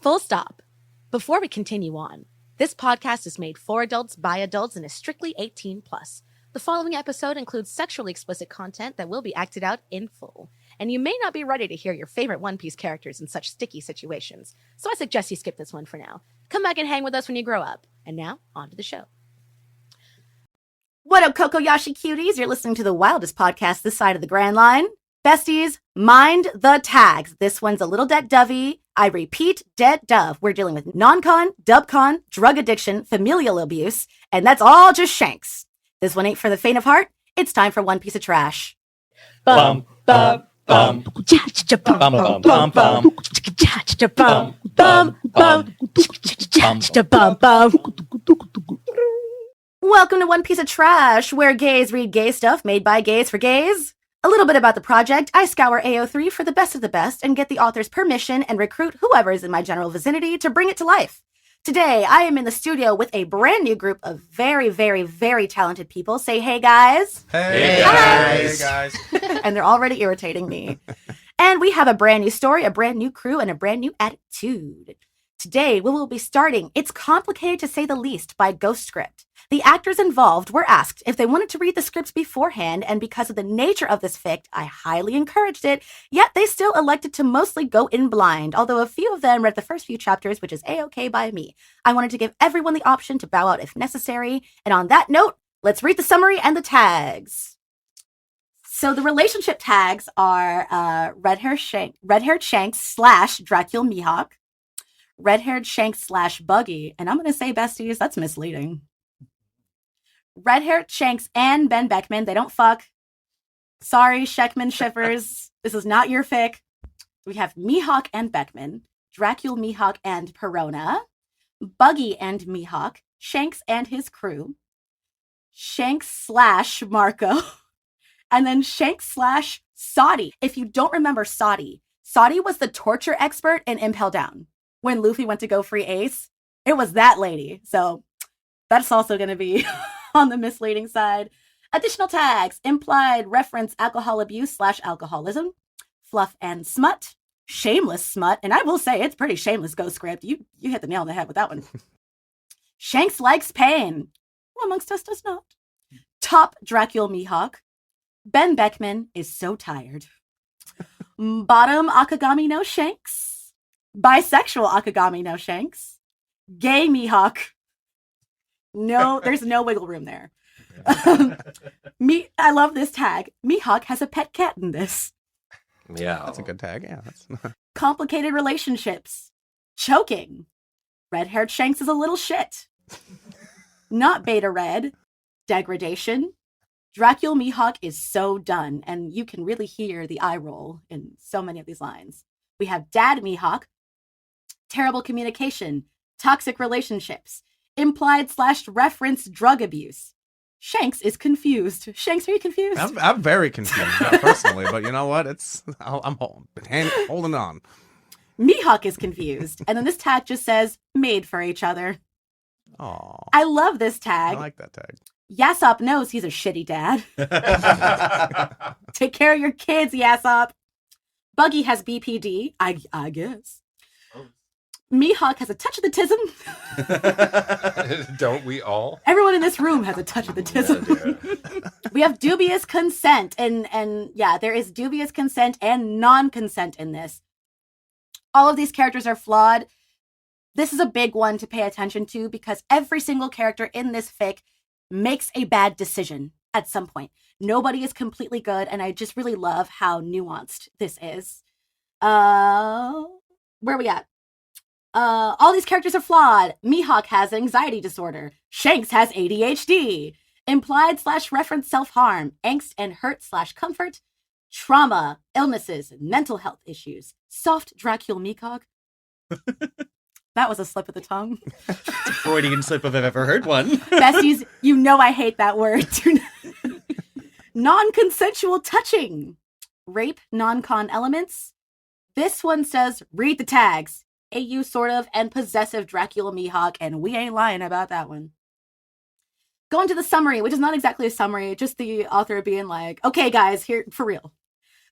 Full stop. Before we continue on, this podcast is made for adults by adults and is strictly 18 plus. The following episode includes sexually explicit content that will be acted out in full, and you may not be ready to hear your favorite One Piece characters in such sticky situations, so I suggest you skip this one for now. Come back and hang with us when you grow up. And now, on to the show. What up, Kokoyashi cuties? You're listening to the wildest podcast this side of the Grand Line. Besties, mind the tags. This one's a little dead dovey. I repeat, dead dove. We're dealing with non-con, dub-con, drug addiction, familial abuse, and that's all just shanks. This one ain't for the faint of heart. It's time for One Piece of Trash. Bum, bum, bum. Bum, bum, bum, bum. Welcome to One Piece of Trash, where gays read gay stuff made by gays for gays. A little bit about the project. I scour AO3 for the best of the best and get the author's permission and recruit whoever is in my general vicinity to bring it to life. Today, I am in the studio with a brand new group of very, very, very talented people. Say hey, guys. Hey, guys. Hey, guys. And they're already irritating me. And we have a brand new story, a brand new crew, and a brand new attitude. Today, we will be starting It's Complicated to Say the Least by GhostScript. The actors involved were asked if they wanted to read the scripts beforehand, and because of the nature of this fic, I highly encouraged it, yet they still elected to mostly go in blind, although a few of them read the first few chapters, which is A-okay by me. I wanted to give everyone the option to bow out if necessary, and on that note, let's read the summary and the tags. So the relationship tags are red-haired Shanks slash Dracula Mihawk, red-haired Shanks slash Buggy, and I'm going to say, besties, that's misleading. Red-haired Shanks and Ben Beckman, they don't fuck. Sorry, Sheckman shippers. This is not your fic. We have Mihawk and Beckman, Dracula Mihawk and Perona, Buggy and Mihawk, Shanks and his crew, Shanks slash Marco, and then Shanks slash Saudi. If you don't remember Saudi was the torture expert in Impel Down. When Luffy went to go free Ace, it was that lady. So that's also going to be on the misleading side. Additional tags: implied reference alcohol abuse slash alcoholism, fluff and smut, shameless smut, and I will say it's pretty shameless, GhostScript. You hit the nail on the head with that one. Shanks likes pain. Who amongst us does not? Top Dracula Mihawk. Ben Beckman is so tired. Bottom Akagami no Shanks. Bisexual Akagami no Shanks. Gay Mihawk. No, there's no wiggle room there. I love this tag. Mihawk has a pet cat in this. Yeah. That's a good tag. Yeah. Complicated relationships. Choking. Red-haired Shanks is a little shit. Not beta red. Degradation. Dracula Mihawk is so done, and you can really hear the eye roll in so many of these lines. We have Dad Mihawk. Terrible communication. Toxic relationships. Implied slash reference drug abuse. Shanks is confused. Shanks, are you confused? I'm very confused, not personally, but you know what? I'm holding on. Mihawk is confused. And then this tag just says, made for each other. Aw. I love this tag. I like that tag. Yasop knows he's a shitty dad. Take care of your kids, Yasop. Buggy has BPD, I guess. Mihawk has a touch of the tism. Don't we all? Everyone in this room has a touch of the tism. Yeah. We have dubious consent, and yeah, there is dubious consent and non-consent in this. All of these characters are flawed. This is a big one to pay attention to because every single character in this fic makes a bad decision at some point. Nobody is completely good, and I just really love how nuanced this is. Where are we at? All these characters are flawed. Mihawk has anxiety disorder. Shanks has ADHD. Implied slash reference self-harm. Angst and hurt slash comfort. Trauma, illnesses, mental health issues. Soft Dracula Mihawk. That was a slip of the tongue. It's a Freudian slip if I've ever heard one. Besties, you know I hate that word. Non-consensual touching. Rape, non-con elements. This one says, read the tags. AU sort of, and possessive Dracula Mihawk, and we ain't lying about that one. Going to the summary, which is not exactly a summary, just the author being like, okay guys, here, for real.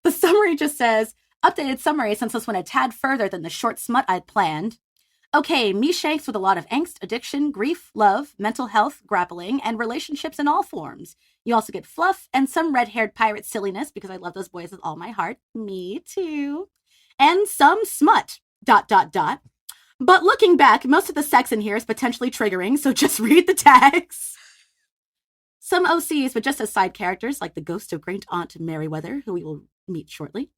The summary just says, updated summary since this went a tad further than the short smut I'd planned. Okay, me Shanks with a lot of angst, addiction, grief, love, mental health, grappling, and relationships in all forms. You also get fluff and some red-haired pirate silliness because I love those boys with all my heart. Me too. And some smut. ... But looking back, most of the sex in here is potentially triggering, so just read the tags. Some OCs, but just as side characters, like the ghost of Great Aunt Merryweather, who we will meet shortly.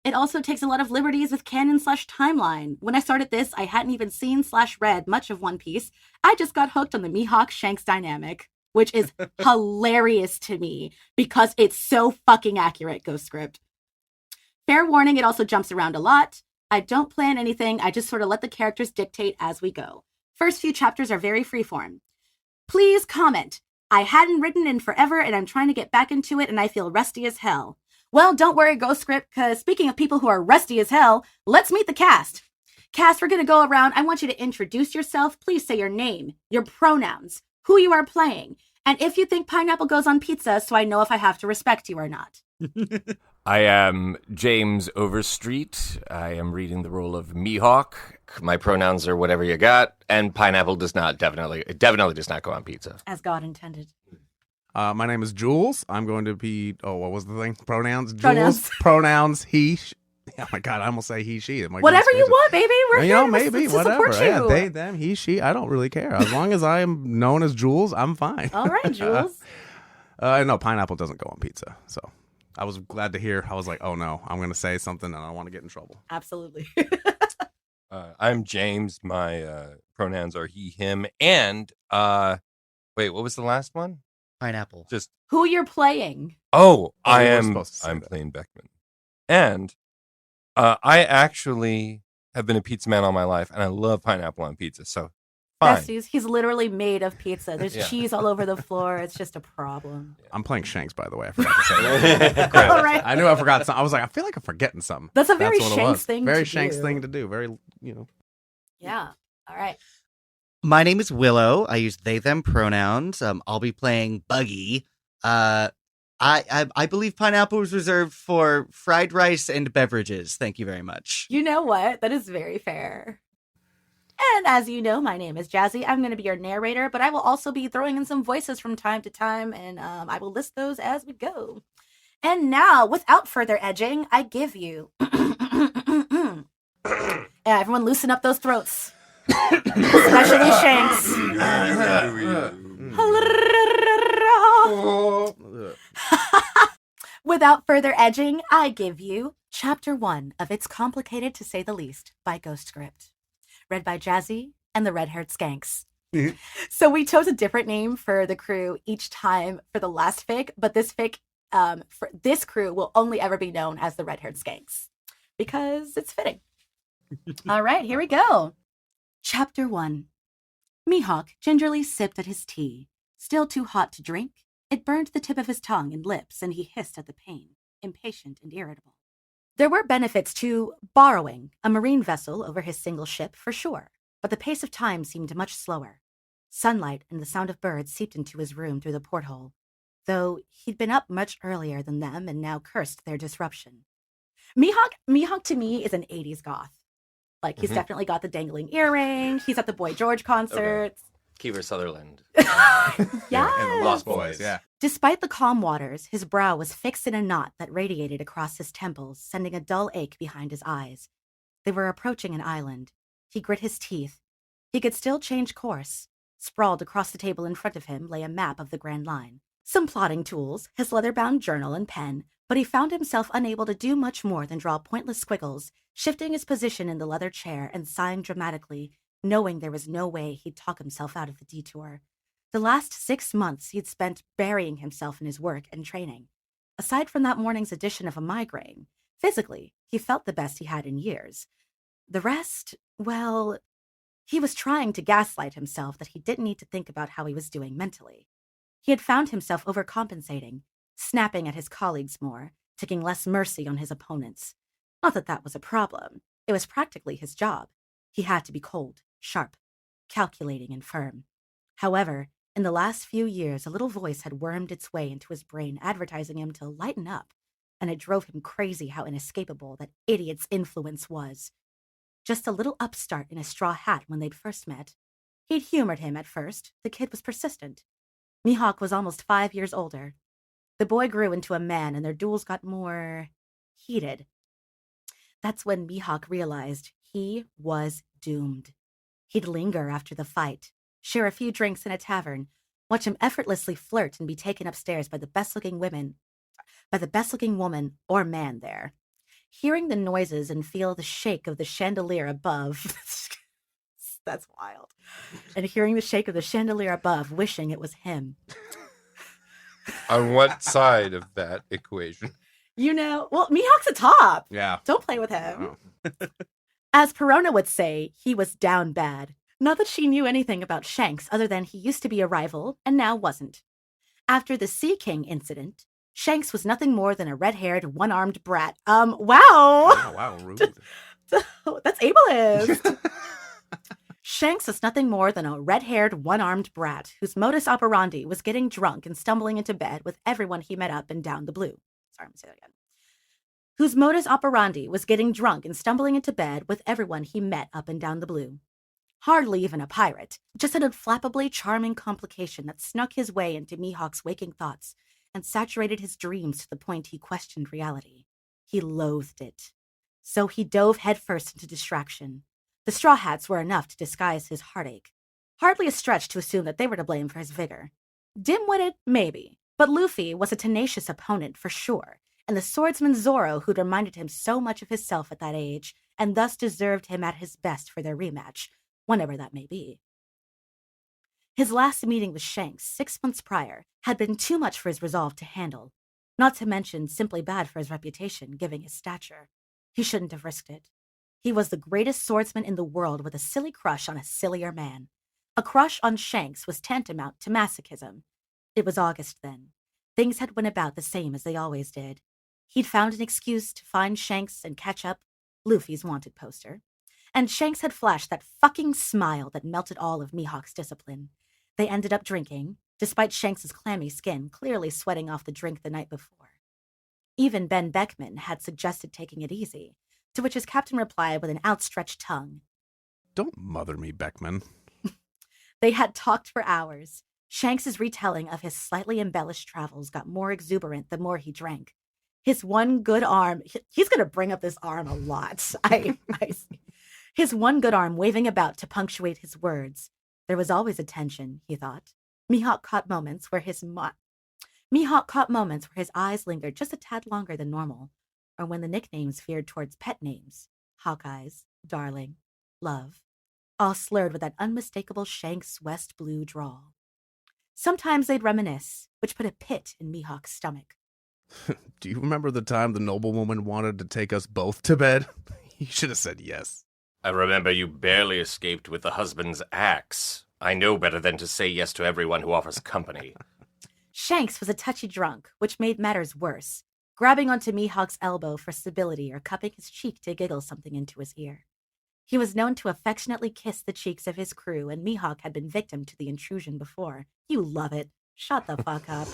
It also takes a lot of liberties with canon/timeline. When I started this, I hadn't even seen/read much of One Piece. I just got hooked on the Mihawk-Shanks dynamic, which is hilarious to me because it's so fucking accurate, GhostScript. Fair warning, it also jumps around a lot. I don't plan anything, I just sort of let the characters dictate as we go. First few chapters are very freeform. Please comment. I hadn't written in forever and I'm trying to get back into it and I feel rusty as hell. Well, don't worry, GhostScript, because speaking of people who are rusty as hell, let's meet the cast. Cast, we're going to go around. I want you to introduce yourself. Please say your name, your pronouns, who you are playing, and if you think pineapple goes on pizza so I know if I have to respect you or not. I am James Overstreet. I am reading the role of Mihawk. My pronouns are whatever you got, and pineapple definitely does not go on pizza. As God intended. My name is Jules. I'm going to be, what was the thing? Pronouns? Pronouns. Jules, pronouns, he, oh my God, I almost say he, she. Whatever you want, baby. We're here maybe, to whatever. support you. Yeah, they, them, he, she. I don't really care. As long as I am known as Jules, I'm fine. All right, Jules. No, pineapple doesn't go on pizza. So I was glad to hear. I was like, oh no, I'm going to say something and I don't want to get in trouble. Absolutely. I'm James. My pronouns are he, him, and wait, what was the last one? Pineapple. Just Who you're playing. I'm playing Beckman, and I actually have been a pizza man all my life, and I love pineapple on pizza. So fine. Besties, he's literally made of pizza. There's cheese all over the floor. It's just a problem. I'm playing Shanks, by the way. I forgot to say that. All right. I knew I forgot something. I was like, I feel like I'm forgetting something. That's a very what it Shanks was. thing Very to Shanks do. thing to do. Very, Yeah. All right. My name is Willow. I use they, them pronouns. I'll be playing Buggy. I believe pineapple was reserved for fried rice and beverages. Thank you very much. You know what? That is very fair. And as you know, my name is Jazzy. I'm going to be your narrator, but I will also be throwing in some voices from time to time, and I will list those as we go. And now, without further edging, I give you... Yeah, everyone loosen up those throats. Especially Shanks. Without further edging, I give you Chapter 1 of It's Complicated to Say the Least by GhostScript. Read by Jazzy and the Red-Haired Skanks. So we chose a different name for the crew each time for the last fic, but this fic, for this crew will only ever be known as the Red-Haired Skanks because it's fitting. All right, here we go. Chapter 1. Mihawk gingerly sipped at his tea. Still too hot to drink, it burned the tip of his tongue and lips, and he hissed at the pain, impatient and irritable. There were benefits to borrowing a marine vessel over his single ship, for sure, but the pace of time seemed much slower. Sunlight and the sound of birds seeped into his room through the porthole, though he'd been up much earlier than them and now cursed their disruption. Mihawk to me is an 80s goth. Like, he's definitely got the dangling earring. He's at the Boy George concerts. Kiefer Sutherland. Yes. and the Lost Boys, yeah. Despite the calm waters, his brow was fixed in a knot that radiated across his temples, sending a dull ache behind his eyes. They were approaching an island. He grit his teeth. He could still change course. Sprawled across the table in front of him lay a map of the Grand Line. Some plotting tools, his leather-bound journal and pen, but he found himself unable to do much more than draw pointless squiggles, shifting his position in the leather chair and sighing dramatically, knowing there was no way he'd talk himself out of the detour. The last 6 months he'd spent burying himself in his work and training. Aside from that morning's edition of a migraine, physically, he felt the best he had in years. The rest, well, he was trying to gaslight himself that he didn't need to think about how he was doing mentally. He had found himself overcompensating, snapping at his colleagues more, taking less mercy on his opponents. Not that that was a problem. It was practically his job. He had to be cold, sharp, calculating, and firm. However, in the last few years, a little voice had wormed its way into his brain, advertising him to lighten up, and it drove him crazy how inescapable that idiot's influence was. just a little upstart in a straw hat when they'd first met. He'd humored him at first. The kid was persistent. Mihawk was almost 5 years older. The boy grew into a man, and their duels got more heated. That's when Mihawk realized he was doomed. He'd linger after the fight, share a few drinks in a tavern, watch him effortlessly flirt and be taken upstairs by the best-looking woman or man there. Hearing the noises and feel the shake of the chandelier above. That's wild. And hearing the shake of the chandelier above, wishing it was him. On what side of that equation? Well, Mihawk's a top. Yeah. Don't play with him. Oh. As Perona would say, he was down bad. Not that she knew anything about Shanks other than he used to be a rival and now wasn't. After the Sea King incident, Shanks was nothing more than a red-haired, one-armed brat. Wow. Oh, wow, rude. That's ableist. Shanks was nothing more than a red-haired, one-armed brat whose modus operandi was getting drunk and stumbling into bed with everyone he met up and down the blue. Sorry, I'm going to say that again. Whose modus operandi was getting drunk and stumbling into bed with everyone he met up and down the blue. Hardly even a pirate, just an unflappably charming complication that snuck his way into Mihawk's waking thoughts and saturated his dreams to the point he questioned reality. He loathed it. So he dove headfirst into distraction. The Straw Hats were enough to disguise his heartache. Hardly a stretch to assume that they were to blame for his vigor. Dim-witted, maybe, but Luffy was a tenacious opponent for sure, and the swordsman Zoro who'd reminded him so much of himself at that age, and thus deserved him at his best for their rematch, whenever that may be. His last meeting with Shanks 6 months prior had been too much for his resolve to handle, not to mention simply bad for his reputation, given his stature. He shouldn't have risked it. He was the greatest swordsman in the world with a silly crush on a sillier man. A crush on Shanks was tantamount to masochism. It was August then. Things had went about the same as they always did. He'd found an excuse to find Shanks and catch up, Luffy's wanted poster. And Shanks had flashed that fucking smile that melted all of Mihawk's discipline. They ended up drinking, despite Shanks's clammy skin clearly sweating off the drink the night before. Even Ben Beckman had suggested taking it easy, to which his captain replied with an outstretched tongue. Don't mother me, Beckman. They had talked for hours. Shanks's retelling of his slightly embellished travels got more exuberant the more he drank. His one good arm, he's going to bring up this arm a lot. I see. His one good arm waving about to punctuate his words. There was always a tension, he thought. Mihawk caught moments where his eyes lingered just a tad longer than normal, or when the nicknames veered towards pet names, Hawkeyes, Darling, Love, all slurred with that unmistakable Shanks West Blue drawl. Sometimes they'd reminisce, which put a pit in Mihawk's stomach. Do you remember the time the noblewoman wanted to take us both to bed? You should have said yes. I remember you barely escaped with the husband's axe. I know better than to say yes to everyone who offers company. Shanks was a touchy drunk, which made matters worse, grabbing onto Mihawk's elbow for stability or cupping his cheek to giggle something into his ear. He was known to affectionately kiss the cheeks of his crew, and Mihawk had been victim to the intrusion before. You love it. Shut the fuck up.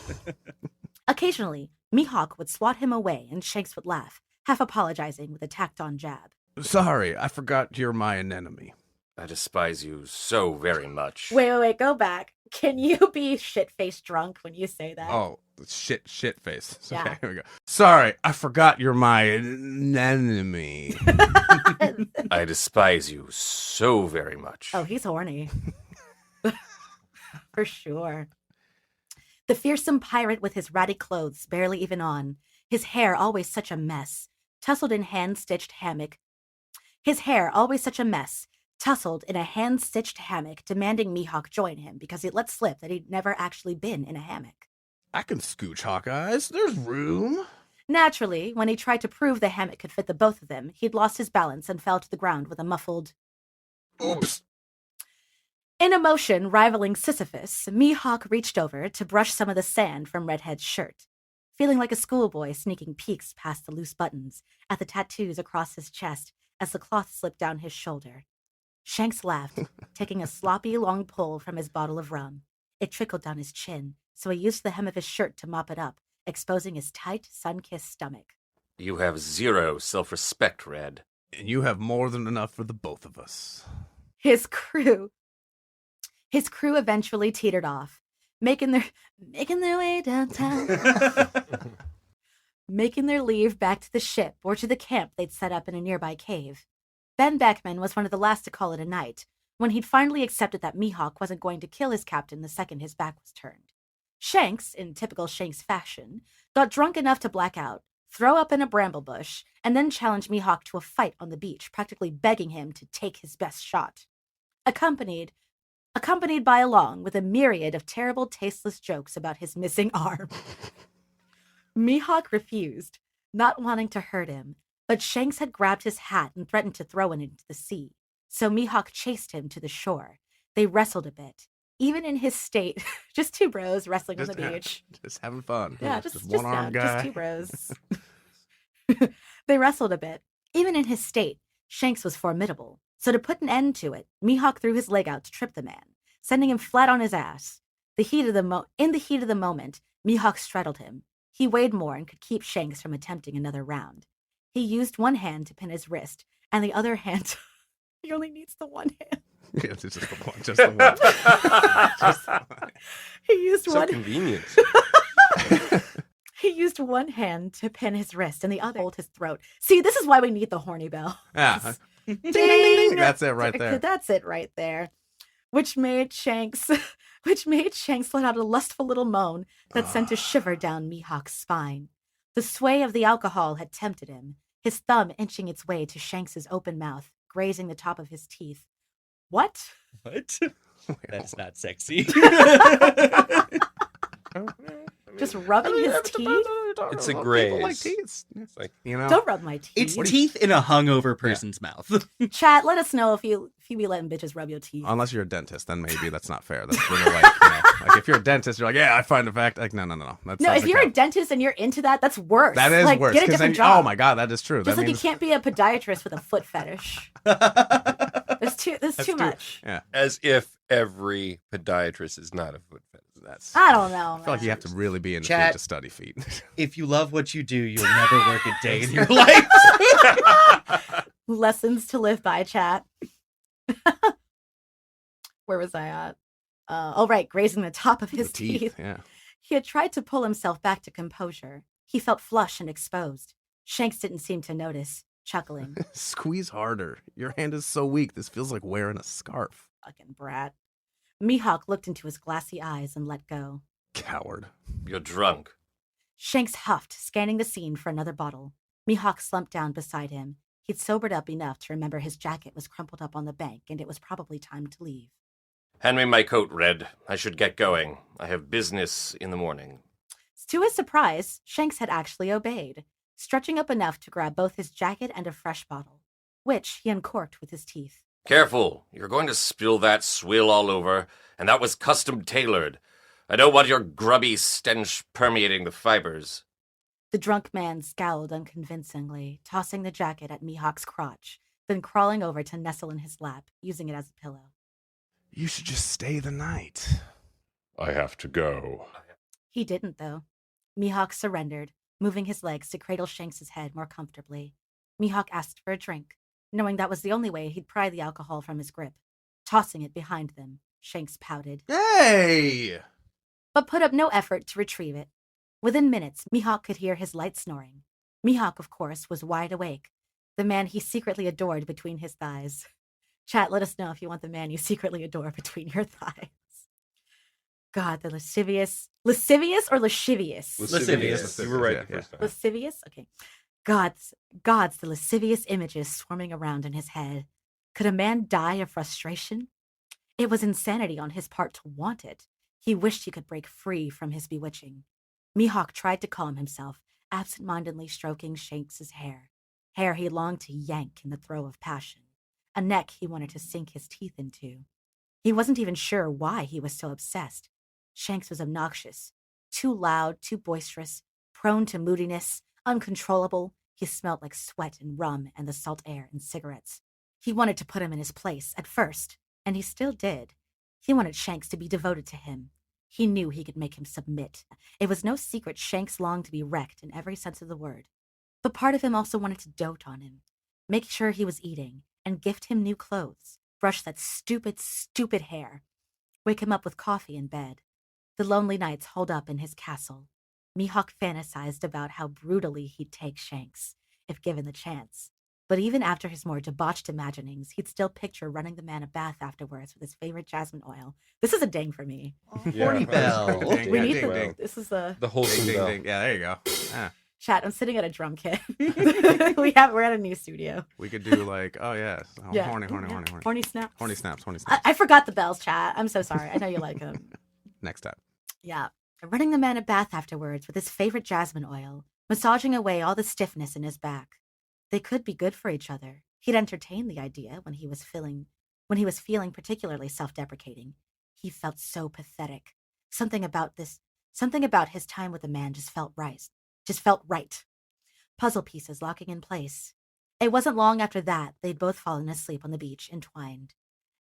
Occasionally, Mihawk would swat him away, and Shanks would laugh, half apologizing with a tacked-on jab. Sorry, I forgot you're my anemone. I despise you so very much. Wait, go back. Can you be shit-faced drunk when you say that? Oh, shit face. Yeah. Okay, here we go. Sorry, I forgot you're my enemy. I despise you so very much. Oh, he's horny. For sure. The fearsome pirate with his ratty clothes barely even on, his hair always such a mess, tousled in a hand-stitched hammock, demanding Mihawk join him because he'd let slip that he'd never actually been in a hammock. I can scooch, Hawkeyes. There's room. Naturally, when he tried to prove the hammock could fit the both of them, he'd lost his balance and fell to the ground with a muffled Oops. In a motion rivaling Sisyphus, Mihawk reached over to brush some of the sand from Redhead's shirt, feeling like a schoolboy sneaking peeks past the loose buttons at the tattoos across his chest as the cloth slipped down his shoulder. Shanks laughed, taking a sloppy long pull from his bottle of rum. It trickled down his chin, so he used the hem of his shirt to mop it up, exposing his tight, sun-kissed stomach. You have zero self-respect, Red. And you have more than enough for the both of us. His crew eventually teetered off, making their way downtown, making their leave back to the ship or to the camp they'd set up in a nearby cave. Ben Beckman was one of the last to call it a night, when he'd finally accepted that Mihawk wasn't going to kill his captain the second his back was turned. Shanks, in typical Shanks fashion, got drunk enough to black out, throw up in a bramble bush, and then challenge Mihawk to a fight on the beach, practically begging him to take his best shot. Accompanied by along with a myriad of terrible, tasteless jokes about his missing arm. Mihawk refused, not wanting to hurt him, but Shanks had grabbed his hat and threatened to throw it into the sea, so Mihawk chased him to the shore. They wrestled a bit. Even in his state, just two bros wrestling on the beach. Just having fun. Yeah, just one-armed guy. Just two bros. They wrestled a bit. Even in his state, Shanks was formidable. So to put an end to it, Mihawk threw his leg out to trip the man, sending him flat on his ass. In the heat of the moment, Mihawk straddled him. He weighed more and could keep Shanks from attempting another round. He used one hand to pin his wrist, and the other hand... He only needs the one hand. Yeah, it's just the one. Just the one. Just the one. He used So convenient. He used one hand to pin his wrist and the other hold his throat. See, this is why we need the horny bell. Yeah. Ding, ding, ding. That's it right there. That's it right there. Which made Shanks let out a lustful little moan that sent a shiver down Mihawk's spine. The sway of the alcohol had tempted him, his thumb inching its way to Shanks's open mouth, grazing the top of his teeth. What? What? That's not sexy. Just rubbing his teeth? It's a graze. People like teeth. It's like, You know? Don't rub my teeth. It's teeth in a hungover person's mouth. Chat, let us know if you be letting bitches rub your teeth. Unless you're a dentist, then maybe that's not fair. That's really like, like if you're a dentist, you're like, yeah, I find a fact. Like, no. That's No, if you're a dentist and you're into that, that's worse. That is like, worse. Get a 'cause different then, job. oh my god, that is true. Just that like means, you can't be a podiatrist with a foot fetish. There's too much. Yeah, as if every podiatrist is not a foot fetish. that's. I don't know. I feel like you have to really be in the Chat. field to study feet. If you love what you do, you'll never work a day in your life. Lessons to live by, chat. Where was I at? Right, grazing the top of his The teeth. Yeah. He had tried to pull himself back to composure. He felt flush and exposed. Shanks didn't seem to notice, chuckling. Squeeze harder. Your hand is so weak. This feels like wearing a scarf. Fucking brat. Mihawk looked into his glassy eyes and let go. Coward. You're drunk. Shanks huffed, scanning the scene for another bottle. Mihawk slumped down beside him. He'd sobered up enough to remember his jacket was crumpled up on the bank and it was probably time to leave. Hand me my coat, Red. I should get going. I have business in the morning. To his surprise, Shanks had actually obeyed, stretching up enough to grab both his jacket and a fresh bottle, which he uncorked with his teeth. Careful. You're going to spill that swill all over, and that was custom tailored. I don't want your grubby stench permeating the fibers. The drunk man scowled unconvincingly, tossing the jacket at Mihawk's crotch, then crawling over to nestle in his lap, using it as a pillow. You should just stay the night. I have to go. He didn't, though. Mihawk surrendered, moving his legs to cradle Shanks's head more comfortably. Mihawk asked for a drink, knowing that was the only way he'd pry the alcohol from his grip. Tossing it behind them, Shanks pouted, Hey! but put up no effort to retrieve it. Within minutes, Mihawk could hear his light snoring. Mihawk, of course, was wide awake, the man he secretly adored between his thighs. Chat, let us know if you want the man you secretly adore between your thighs. God, the lascivious or lascivious? Lascivious. You were right Yeah, the first time. Lascivious? Okay. God's the lascivious images swarming around in his head. Could a man die of frustration? It was insanity on his part to want it. He wished he could break free from his bewitching. Mihawk tried to calm himself, absent-mindedly stroking Shanks's hair he longed to yank in the throe of passion, a neck he wanted to sink his teeth into. He wasn't even sure why he was so obsessed. Shanks was obnoxious, too loud, too boisterous, prone to moodiness, uncontrollable. He smelled like sweat and rum and the salt air and cigarettes. He wanted to put him in his place at first, and he still did. He wanted Shanks to be devoted to him. He knew he could make him submit. It was no secret Shanks longed to be wrecked in every sense of the word. But part of him also wanted to dote on him. make sure he was eating, and gift him new clothes, brush that stupid, stupid hair, wake him up with coffee in bed. The lonely nights holed up in his castle. Mihawk fantasized about how brutally he'd take Shanks, if given the chance. But even after his more debauched imaginings, he'd still picture running the man a bath afterwards with his favorite jasmine oil. This is a ding for me. Horny bell. Ding, We yeah, need ding, the ding. This is the wholesome Ding, bell. ding. Yeah, there you go. Yeah. chat. I'm sitting at a drum kit. We're at a new studio. We could do like, oh yeah, Yeah. horny Snaps. Horny snaps. I forgot the bells, chat. I'm so sorry. I know you like them. Next time. Yeah. Running the man a bath afterwards with his favorite jasmine oil, massaging away all the stiffness in his back. They could be good for each other. He'd entertained the idea when he was feeling particularly self-deprecating. He felt so pathetic. Something about his time with the man just felt right. Puzzle pieces locking in place. It wasn't long after that they'd both fallen asleep on the beach, entwined.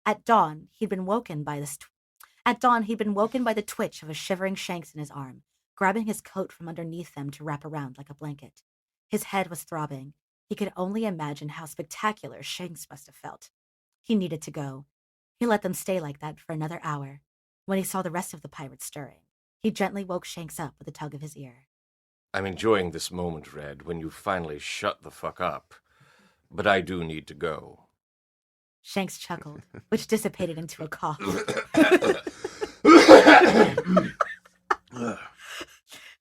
At dawn, he'd been woken by the twitch of a shivering Shanks in his arm, grabbing his coat from underneath them to wrap around like a blanket. His head was throbbing. He could only imagine how spectacular Shanks must have felt. He needed to go. He let them stay like that for another hour. When he saw the rest of the pirates stirring, he gently woke Shanks up with a tug of his ear. I'm enjoying this moment, Red, when you finally shut the fuck up. But I do need to go. Shanks chuckled, which dissipated into a cough.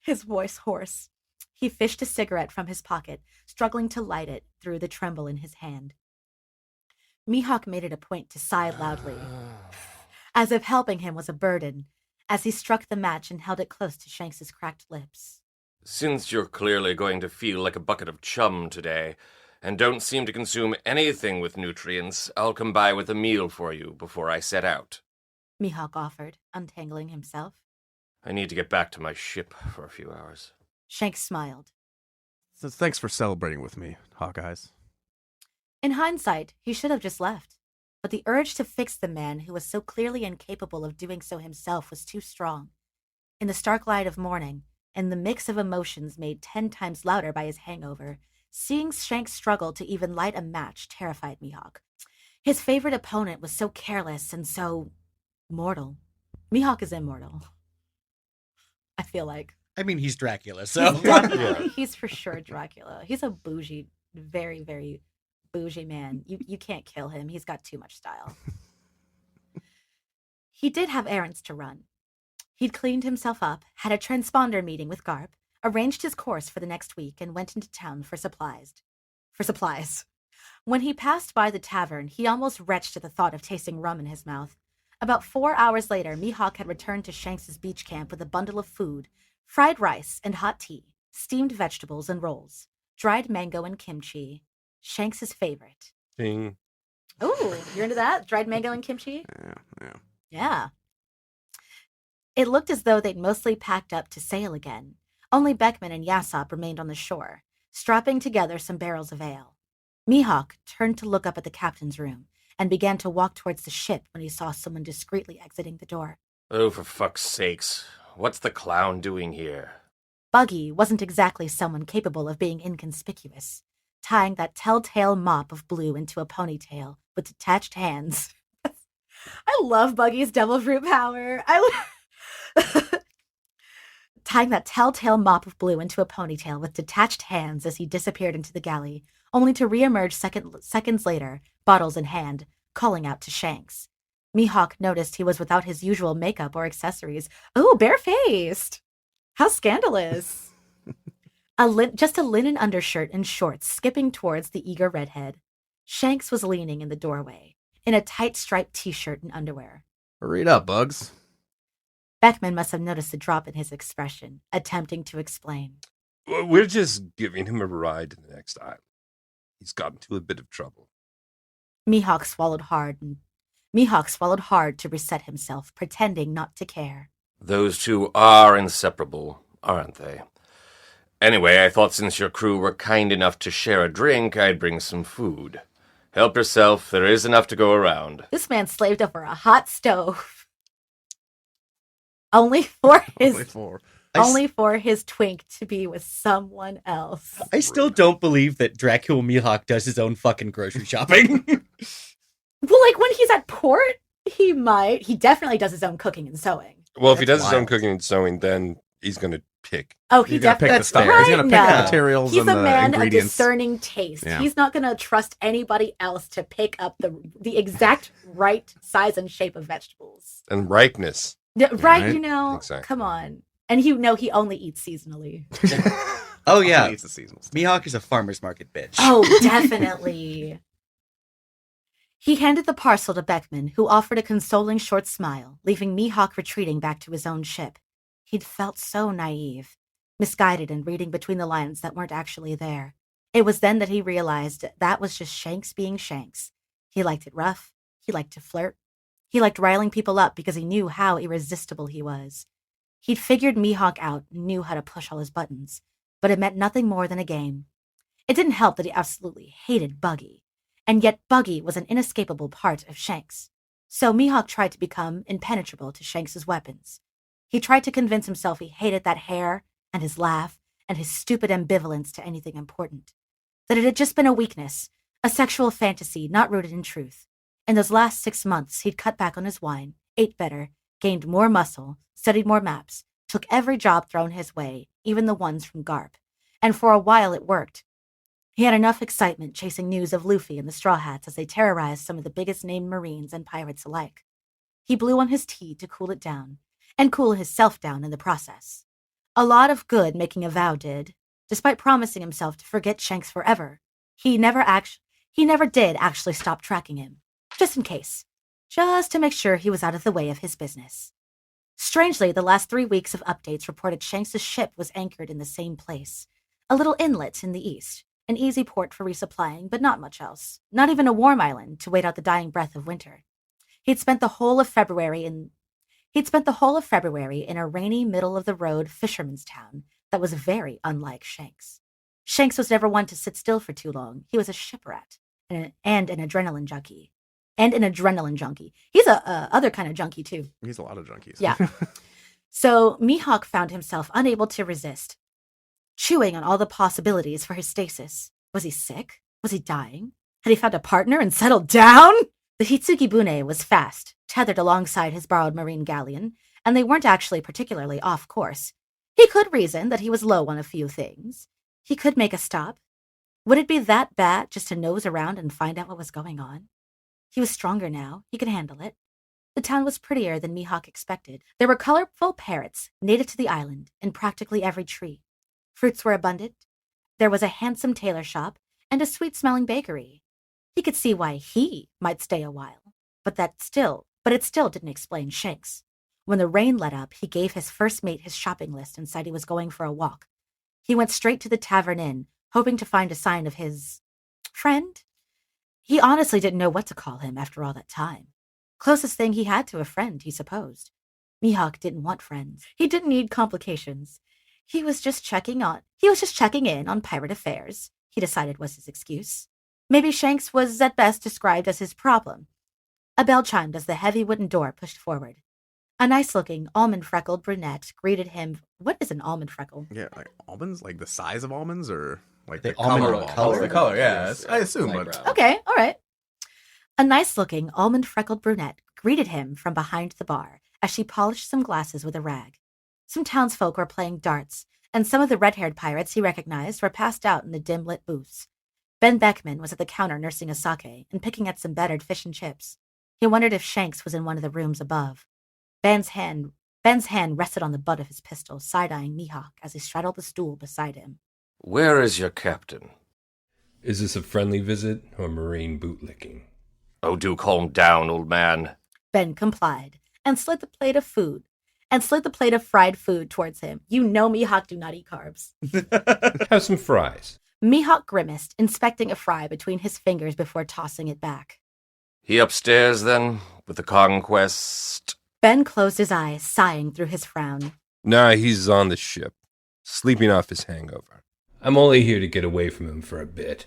His voice hoarse. He fished a cigarette from his pocket, struggling to light it through the tremble in his hand. Mihawk made it a point to sigh loudly, as if helping him was a burden, as he struck the match and held it close to Shanks's cracked lips. Since you're clearly going to feel like a bucket of chum today, and don't seem to consume anything with nutrients, I'll come by with a meal for you before I set out. Mihawk offered, untangling himself. I need to get back to my ship for a few hours. Shanks smiled. So thanks for celebrating with me, Hawkeyes. In hindsight, he should have just left. But the urge to fix the man who was so clearly incapable of doing so himself was too strong. In the stark light of morning, and the mix of emotions made 10 times louder by his hangover, seeing Shanks struggle to even light a match terrified Mihawk. His favorite opponent was so careless and so mortal. Mihawk is immortal. I feel like. I mean, he's Dracula, so. He's for sure Dracula. He's a bougie, very, very bougie man. You can't kill him. He's got too much style. He did have errands to run. He'd cleaned himself up, had a transponder meeting with Garp, arranged his course for the next week, and went into town for supplies. When he passed by the tavern, he almost retched at the thought of tasting rum in his mouth. About 4 hours later, Mihawk had returned to Shanks's beach camp with a bundle of food, fried rice and hot tea, steamed vegetables and rolls, dried mango and kimchi, Shanks's favorite. Ding. Ooh, you're into that? Dried mango and kimchi? Yeah. It looked as though they'd mostly packed up to sail again. Only Beckman and Yassop remained on the shore, strapping together some barrels of ale. Mihawk turned to look up at the captain's room and began to walk towards the ship when he saw someone discreetly exiting the door. Oh, for fuck's sakes. What's the clown doing here? Buggy wasn't exactly someone capable of being inconspicuous, tying that telltale mop of blue into a ponytail with detached hands. I love Buggy's devil fruit power. Tying that telltale mop of blue into a ponytail with detached hands as he disappeared into the galley, only to reemerge seconds later, bottles in hand, calling out to Shanks. Mihawk noticed he was without his usual makeup or accessories. Oh, barefaced! How scandalous! Just a linen undershirt and shorts skipping towards the eager redhead. Shanks was leaning in the doorway, in a tight striped t-shirt and underwear. Read up, Bugs. Beckman must have noticed the drop in his expression, attempting to explain. We're just giving him a ride to the next island. He's got into a bit of trouble. Mihawk swallowed hard to reset himself, pretending not to care. Those two are inseparable, aren't they? Anyway, I thought since your crew were kind enough to share a drink, I'd bring some food. Help yourself, there is enough to go around. This man slaved over a hot stove. Only for his only for his twink to be with someone else. I still don't believe that Dracula Mihawk does his own fucking grocery shopping. Well, like when he's at port, he might. He definitely does his own cooking and sewing. Well, if he That's does his own wild. cooking and sewing, then he's going to pick. Oh, He's gonna pick the stuff. Right? He's gonna pick No. the materials He's and a the man of ingredients. discerning taste. Yeah. He's not going to trust anybody else to pick up the exact right size and shape of vegetables. And ripeness. Right? Right? You know, Exactly. come on. And he only eats seasonally. Oh, yeah. He eats the seasonal stuff. Mihawk is a farmer's market bitch. Oh, definitely. He handed the parcel to Beckman, who offered a consoling short smile, leaving Mihawk retreating back to his own ship. He'd felt so naive, misguided and reading between the lines that weren't actually there. It was then that he realized that was just Shanks being Shanks. He liked it rough. He liked to flirt. He liked riling people up because he knew how irresistible he was. He'd figured Mihawk out and knew how to push all his buttons, but it meant nothing more than a game. It didn't help that he absolutely hated Buggy, and yet Buggy was an inescapable part of Shanks. So Mihawk tried to become impenetrable to Shanks's weapons. He tried to convince himself he hated that hair and his laugh and his stupid ambivalence to anything important. That it had just been a weakness, a sexual fantasy not rooted in truth. In those last 6 months, he'd cut back on his wine, ate better, gained more muscle, studied more maps, took every job thrown his way, even the ones from GARP. And for a while it worked. He had enough excitement chasing news of Luffy and the Straw Hats as they terrorized some of the biggest named Marines and pirates alike. He blew on his tea to cool it down, and cool himself down in the process. A lot of good making a vow did. Despite promising himself to forget Shanks forever, he never did actually stop tracking him. Just in case. Just to make sure he was out of the way of his business. Strangely, the last 3 weeks of updates reported Shanks' ship was anchored in the same place. A little inlet in the east. An easy port for resupplying, but not much else. Not even a warm island to wait out the dying breath of winter. He'd spent the whole of February in a rainy, middle-of-the-road fisherman's town that was very unlike Shanks. Shanks was never one to sit still for too long. He was a shiprat and an adrenaline junkie. He's a other kind of junkie, too. He's a lot of junkies. Yeah. So Mihawk found himself unable to resist, chewing on all the possibilities for his stasis. Was he sick? Was he dying? Had he found a partner and settled down? The Hitsuki Bune was fast, tethered alongside his borrowed marine galleon, and they weren't actually particularly off course. He could reason that he was low on a few things. He could make a stop. Would it be that bad just to nose around and find out what was going on? He was stronger now. He could handle it. The town was prettier than Mihawk expected. There were colorful parrots native to the island in practically every tree. Fruits were abundant. There was a handsome tailor shop and a sweet-smelling bakery. He could see why he might stay a while, but it still didn't explain Shanks. When the rain let up, he gave his first mate his shopping list and said he was going for a walk. He went straight to the tavern inn, hoping to find a sign of his friend. He honestly didn't know what to call him after all that time. Closest thing he had to a friend, he supposed. Mihawk didn't want friends. He didn't need complications. He was just checking in on pirate affairs, he decided was his excuse. Maybe Shanks was at best described as his problem. A bell chimed as the heavy wooden door pushed forward. A nice-looking, almond-freckled brunette greeted him. What is an almond freckle? Yeah, like almonds? Like the size of almonds or like The the color almond of almonds? color. The color, yeah. Yes, I assume, light but brown. Okay, all right. A nice-looking, almond-freckled brunette greeted him from behind the bar as she polished some glasses with a rag. Some townsfolk were playing darts, and some of the red-haired pirates he recognized were passed out in the dim-lit booths. Ben Beckman was at the counter nursing a sake and picking at some battered fish and chips. He wondered if Shanks was in one of the rooms above. Ben's hand rested on the butt of his pistol, side-eyeing Mihawk as he straddled the stool beside him. Where is your captain? Is this a friendly visit or marine bootlicking? Oh, do calm down, old man. Ben complied and slid the plate of fried food towards him. You know Mihawk do not eat carbs. Have some fries. Mihawk grimaced, inspecting a fry between his fingers before tossing it back. He upstairs, then, with the conquest? Ben closed his eyes, sighing through his frown. Nah, he's on the ship, sleeping off his hangover. I'm only here to get away from him for a bit.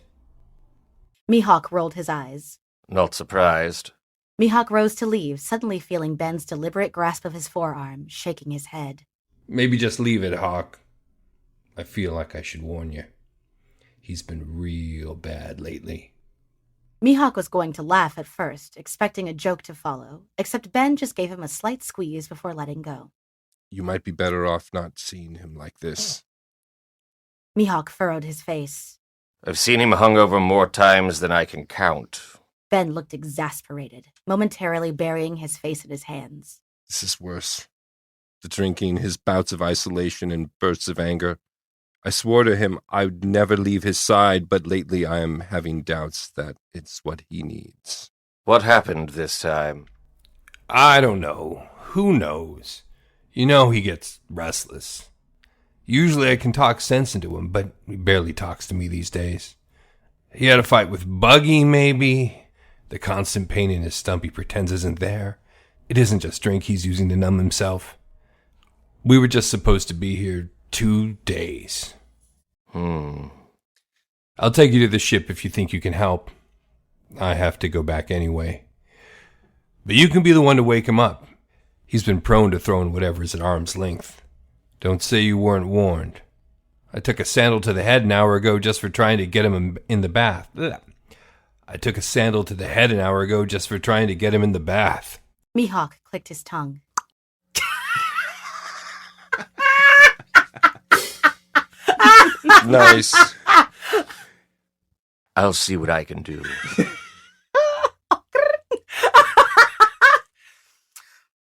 Mihawk rolled his eyes. Not surprised. Mihawk rose to leave, suddenly feeling Ben's deliberate grasp of his forearm, shaking his head. Maybe just leave it, Hawk. I feel like I should warn you. He's been real bad lately. Mihawk was going to laugh at first, expecting a joke to follow, except Ben just gave him a slight squeeze before letting go. You might be better off not seeing him like this. Mihawk furrowed his face. I've seen him hungover more times than I can count. Ben looked exasperated, momentarily burying his face in his hands. This is worse. The drinking, his bouts of isolation and bursts of anger. I swore to him I would never leave his side, but lately I am having doubts that it's what he needs. What happened this time? I don't know. Who knows? You know he gets restless. Usually I can talk sense into him, but he barely talks to me these days. He had a fight with Buggy, maybe. The constant pain in his stump he pretends isn't there. It isn't just drink he's using to numb himself. We were just supposed to be here 2 days. I'll take you to the ship if you think you can help. I have to go back anyway. But you can be the one to wake him up. He's been prone to throwing whatever's at arm's length. Don't say you weren't warned. I took a sandal to the head an hour ago just for trying to get him in the bath. I took a sandal to the head an hour ago just for trying to get him in the bath. Mihawk clicked his tongue. Nice. I'll see what I can do.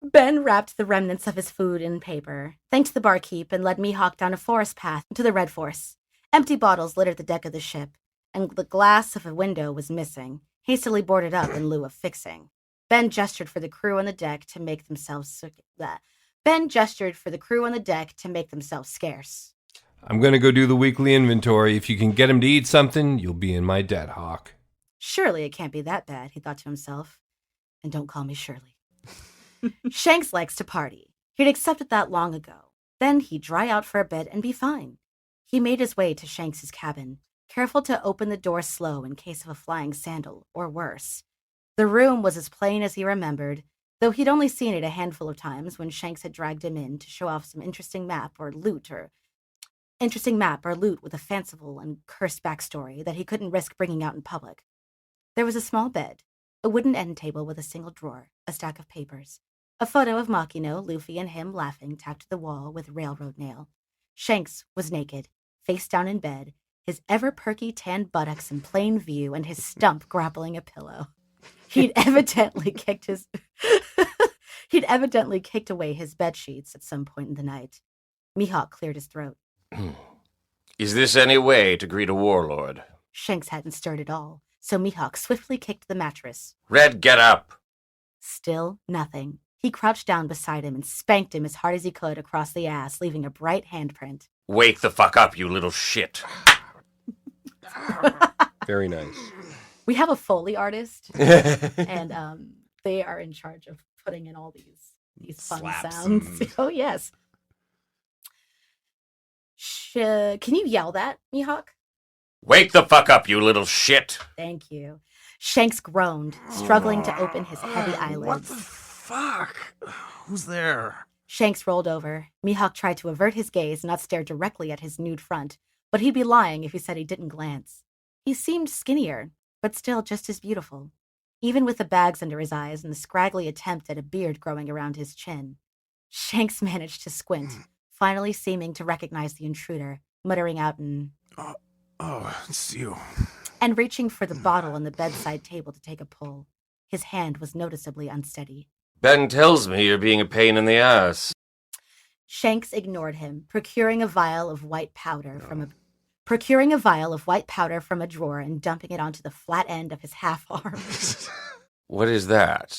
Ben wrapped the remnants of his food in paper, thanked the barkeep, and led Mihawk down a forest path to the Red Force. Empty bottles littered the deck of the ship, and the glass of a window was missing, hastily boarded up in lieu of fixing. Ben gestured for the crew on the deck to make themselves scarce. I'm going to go do the weekly inventory. If you can get him to eat something, you'll be in my debt, Hawk. Surely it can't be that bad, he thought to himself. And don't call me Shirley. Shanks likes to party. He'd accepted that long ago. Then he'd dry out for a bit and be fine. He made his way to Shanks's cabin, careful to open the door slow in case of a flying sandal, or worse. The room was as plain as he remembered, though he'd only seen it a handful of times when Shanks had dragged him in to show off some interesting map or loot with a fanciful and cursed backstory that he couldn't risk bringing out in public. There was a small bed, a wooden end table with a single drawer, a stack of papers, a photo of Makino, Luffy, and him laughing tacked to the wall with railroad nail. Shanks was naked, face down in bed, his ever-perky tan buttocks in plain view and his stump grappling a pillow. He'd evidently kicked away his bed sheets at some point in the night. Mihawk cleared his throat. Is this any way to greet a warlord? Shanks hadn't stirred at all, so Mihawk swiftly kicked the mattress. Red, get up! Still nothing. He crouched down beside him and spanked him as hard as he could across the ass, leaving a bright handprint. Wake the fuck up, you little shit. Very nice. We have a Foley artist, and they are in charge of putting in all these fun Slaps sounds. Oh, yes. Can you yell that, Mihawk? Wake the fuck up, you little shit. Thank you. Shanks groaned, struggling to open his heavy eyelids. What the fuck? Who's there? Shanks rolled over. Mihawk tried to avert his gaze and not stare directly at his nude front, but he'd be lying if he said he didn't glance. He seemed skinnier, but still just as beautiful, even with the bags under his eyes and the scraggly attempt at a beard growing around his chin. Shanks managed to squint, finally seeming to recognize the intruder, muttering out Oh, it's you. and reaching for the bottle on the bedside table to take a pull. His hand was noticeably unsteady. Ben tells me you're being a pain in the ass. Shanks ignored him, procuring a vial of white powder from a drawer and dumping it onto the flat end of his half arm. What is that?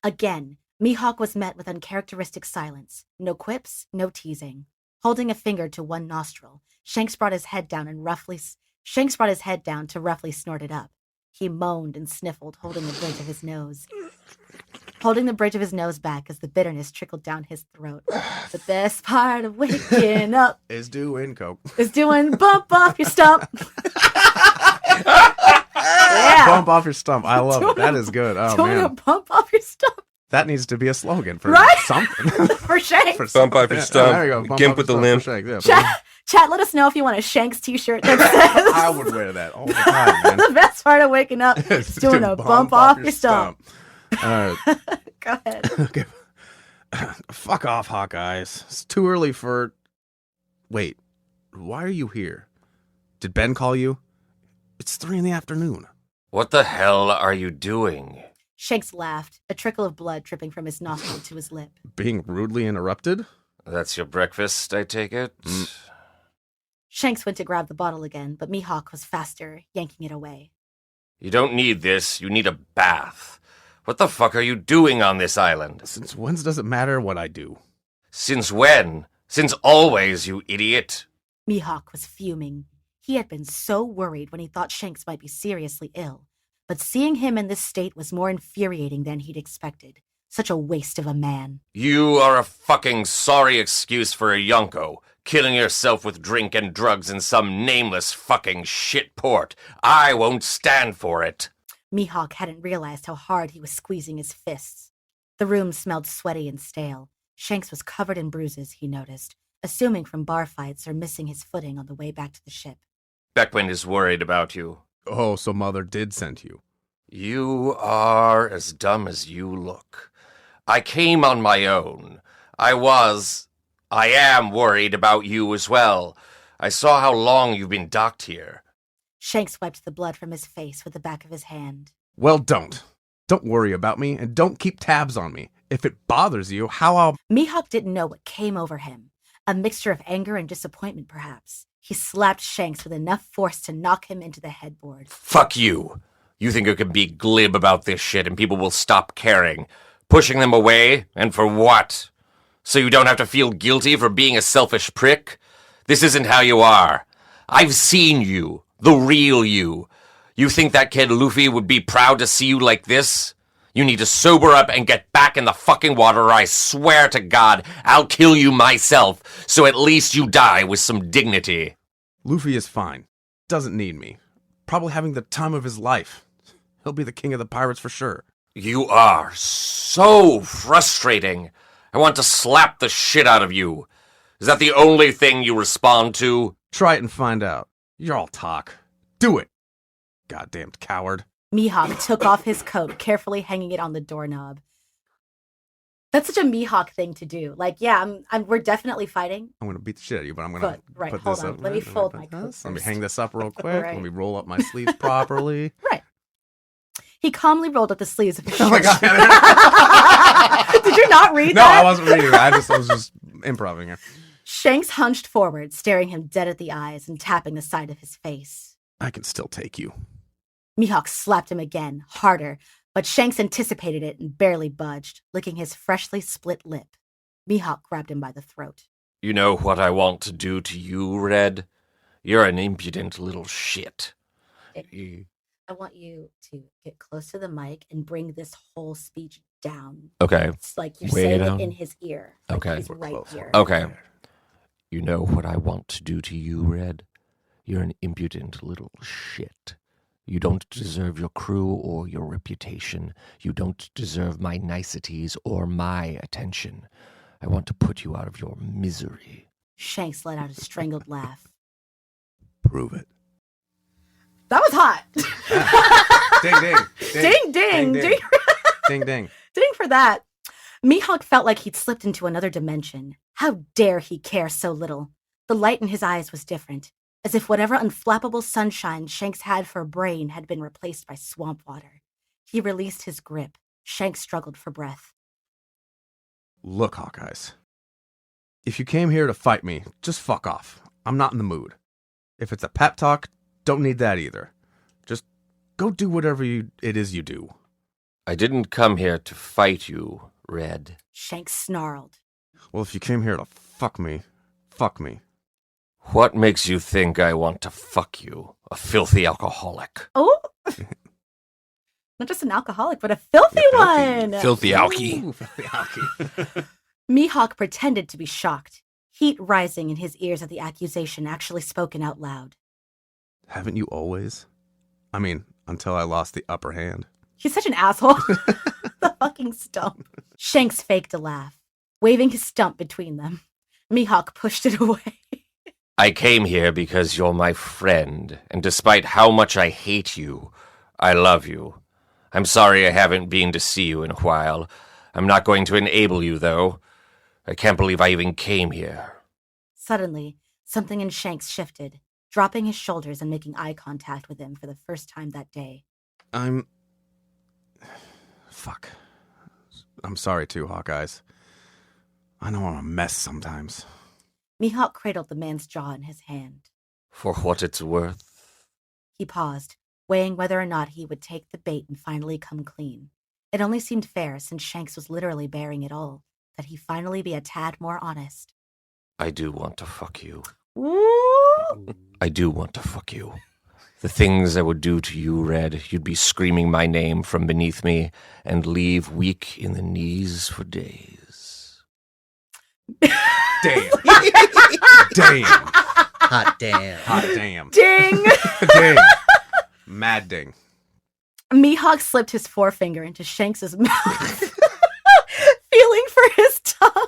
Again, Mihawk was met with uncharacteristic silence. No quips, no teasing. Holding a finger to one nostril, Shanks brought his head down to roughly snort it up. He moaned and sniffled, holding the bridge of his nose back as the bitterness trickled down his throat. The best part of waking up Is doing coke. is doing bump off your stump. Yeah. Bump off your stump. I love it. That is good. Oh, Doing a man. bump off your stump. That needs to be a slogan for Right? something. For Shanks. For Bump by for Yeah, stump. there you go. Bump Gimp by with for the stump for limp. Shanks, yeah. Chat, let us know if you want a Shanks t-shirt that says I would wear that all the time, man. the best part of waking up is doing a bump off your stump. All right. Go ahead. Okay. Fuck off, Hawkeyes. It's too early for... Wait. Why are you here? Did Ben call you? It's 3 PM. What the hell are you doing? Shanks laughed, a trickle of blood dripping from his nostril to his lip. Being rudely interrupted? That's your breakfast, I take it? Shanks went to grab the bottle again, but Mihawk was faster, yanking it away. You don't need this. You need a bath. What the fuck are you doing on this island? Since when does it matter what I do? Since when? Since always, you idiot. Mihawk was fuming. He had been so worried when he thought Shanks might be seriously ill, but seeing him in this state was more infuriating than he'd expected. Such a waste of a man. You are a fucking sorry excuse for a Yonko, killing yourself with drink and drugs in some nameless fucking shit port. I won't stand for it. Mihawk hadn't realized how hard he was squeezing his fists. The room smelled sweaty and stale. Shanks was covered in bruises, he noticed, assuming from bar fights or missing his footing on the way back to the ship. Beckman is worried about you. Oh, so Mother did send you. You are as dumb as you look. I came on my own. I am worried about you as well. I saw how long you've been docked here. Shanks wiped the blood from his face with the back of his hand. Well, don't. Don't worry about me, and don't keep tabs on me. If it bothers you, how I'll... Mihawk didn't know what came over him. A mixture of anger and disappointment, perhaps. He slapped Shanks with enough force to knock him into the headboard. Fuck you. You think you can be glib about this shit and people will stop caring. Pushing them away, and for what? So you don't have to feel guilty for being a selfish prick? This isn't how you are. I've seen you. The real you. You think that kid Luffy would be proud to see you like this? You need to sober up and get back in the fucking water, or I swear to God, I'll kill you myself, so at least you die with some dignity. Luffy is fine. Doesn't need me. Probably having the time of his life. He'll be the king of the pirates for sure. You are so frustrating. I want to slap the shit out of you. Is that the only thing you respond to? Try it and find out. You're all talk. Do it. Goddamn coward. Mihawk took off his coat, carefully hanging it on the doorknob. That's such a Mihawk thing to do. Like, yeah, we're definitely fighting. I'm going to beat the shit out of you, but I'm going to Right, put hold this on. up. Let me fold my coat Let me first. hang this up real quick. Right. Let me roll up my sleeves properly. Right. He calmly rolled up the sleeves of his Oh my shirt. God. Did you not read No, that? I wasn't reading it. I was just improvising it. Shanks hunched forward, staring him dead at the eyes and tapping the side of his face. I can still take you. Mihawk slapped him again, harder, but Shanks anticipated it and barely budged, licking his freshly split lip. Mihawk grabbed him by the throat. You know what I want to do to you, Red? You're an impudent little shit. I want you to get close to the mic and bring this whole speech down. Okay. It's like you're Way saying down? it in his ear. Like Okay. he's We're right close. here. Okay. You know what I want to do to you, Red? You're an impudent little shit. You don't deserve your crew or your reputation. You don't deserve my niceties or my attention. I want to put you out of your misery. Shanks let out a strangled laugh. Prove it. That was hot. Ding, ding. Ding, ding, ding. Ding, ding. Ding for that. Mihawk felt like he'd slipped into another dimension. How dare he care so little? The light in his eyes was different, as if whatever unflappable sunshine Shanks had for a brain had been replaced by swamp water. He released his grip. Shanks struggled for breath. Look, Hawkeyes. If you came here to fight me, just fuck off. I'm not in the mood. If it's a pep talk, don't need that either. Just go do whatever it is you do. I didn't come here to fight you, Red. Shanks snarled. Well, if you came here to fuck me, fuck me. What makes you think I want to fuck you, a filthy alcoholic? Oh! Not just an alcoholic, but a filthy one! Filthy alky. Ooh, filthy alky. Mihawk pretended to be shocked, heat rising in his ears at the accusation actually spoken out loud. Haven't you always? I mean, until I lost the upper hand. He's such an asshole. The fucking stump. Shanks faked a laugh, waving his stump between them. Mihawk pushed it away. I came here because you're my friend, and despite how much I hate you, I love you. I'm sorry I haven't been to see you in a while. I'm not going to enable you, though. I can't believe I even came here. Suddenly, something in Shanks shifted, dropping his shoulders and making eye contact with him for the first time that day. Fuck. I'm sorry too, Hawkeyes. I know I'm a mess sometimes. Mihawk cradled the man's jaw in his hand. For what it's worth. He paused, weighing whether or not he would take the bait and finally come clean. It only seemed fair, since Shanks was literally bearing it all, that he finally be a tad more honest. I do want to fuck you. Ooh. I do want to fuck you. The things I would do to you, Red, you'd be screaming my name from beneath me and leave weak in the knees for days. Damn. Damn. Hot damn. Hot damn. Ding! Ding. Mad ding. Mihawk slipped his forefinger into Shanks's mouth, feeling for his tongue.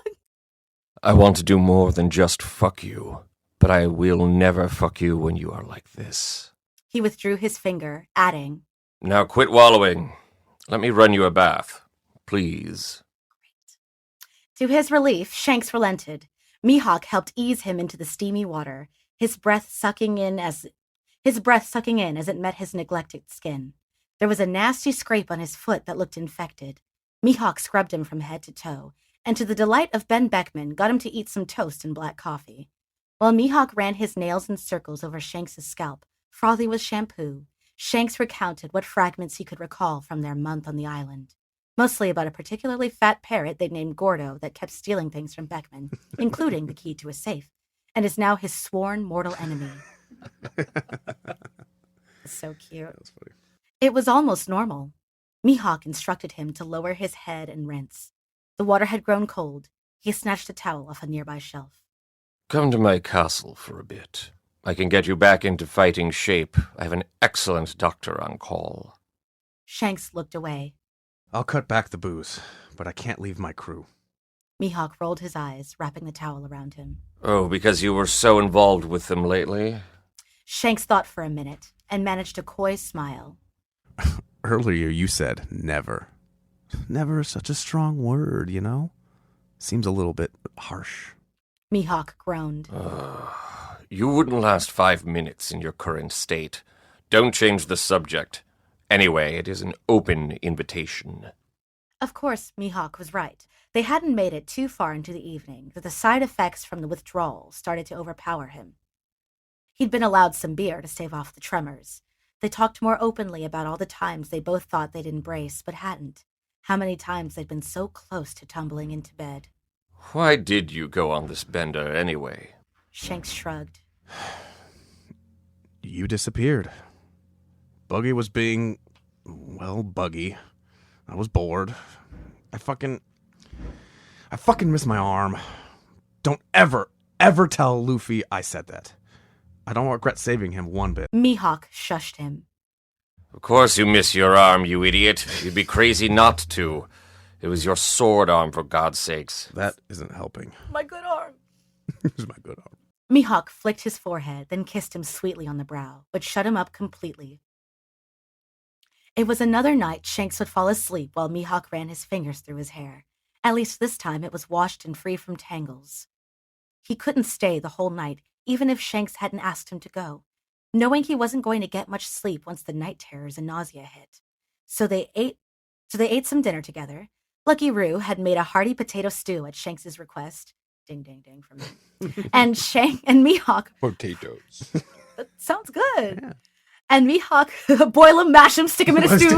I want to do more than just fuck you, but I will never fuck you when you are like this. He withdrew his finger, adding, Now quit wallowing. Let me run you a bath. Please. To his relief, Shanks relented. Mihawk helped ease him into the steamy water, his breath sucking in as it met his neglected skin. There was a nasty scrape on his foot that looked infected. Mihawk scrubbed him from head to toe, and to the delight of Ben Beckman, got him to eat some toast and black coffee. While Mihawk ran his nails in circles over Shanks's scalp, frothy with shampoo, Shanks recounted what fragments he could recall from their month on the island. Mostly about a particularly fat parrot they'd named Gordo that kept stealing things from Beckman, including the key to a safe, and is now his sworn mortal enemy. So cute. That's funny. It was almost normal. Mihawk instructed him to lower his head and rinse. The water had grown cold. He snatched a towel off a nearby shelf. Come to my castle for a bit. I can get you back into fighting shape. I have an excellent doctor on call. Shanks looked away. I'll cut back the booze, but I can't leave my crew. Mihawk rolled his eyes, wrapping the towel around him. Oh, because you were so involved with them lately? Shanks thought for a minute and managed a coy smile. Earlier you said never. Never is such a strong word, you know? Seems a little bit harsh. Mihawk groaned. You wouldn't last 5 minutes in your current state. Don't change the subject. Anyway, it is an open invitation. Of course, Mihawk was right. They hadn't made it too far into the evening that the side effects from the withdrawal started to overpower him. He'd been allowed some beer to stave off the tremors. They talked more openly about all the times they both thought they'd embrace but hadn't. How many times they'd been so close to tumbling into bed. Why did you go on this bender anyway? Shanks shrugged. You disappeared. Buggy was being, well, Buggy. I was bored. I fucking miss my arm. Don't ever tell Luffy I said that. I don't regret saving him one bit. Mihawk shushed him. Of course you miss your arm, you idiot. You'd be crazy not to. It was your sword arm, for God's sakes. That isn't helping. My good arm. It's my good arm. Mihawk flicked his forehead, then kissed him sweetly on the brow, but shut him up completely. It was another night Shanks would fall asleep while Mihawk ran his fingers through his hair. At least this time it was washed and free from tangles. He couldn't stay the whole night, even if Shanks hadn't asked him to go, knowing he wasn't going to get much sleep once the night terrors and nausea hit. So they ate some dinner together. Lucky Roo had made a hearty potato stew at Shanks's request. Ding, ding, ding from me. And Mihawk. Potatoes. That sounds good. Yeah. And Mihawk, boil them, mash them, stick them in a stew.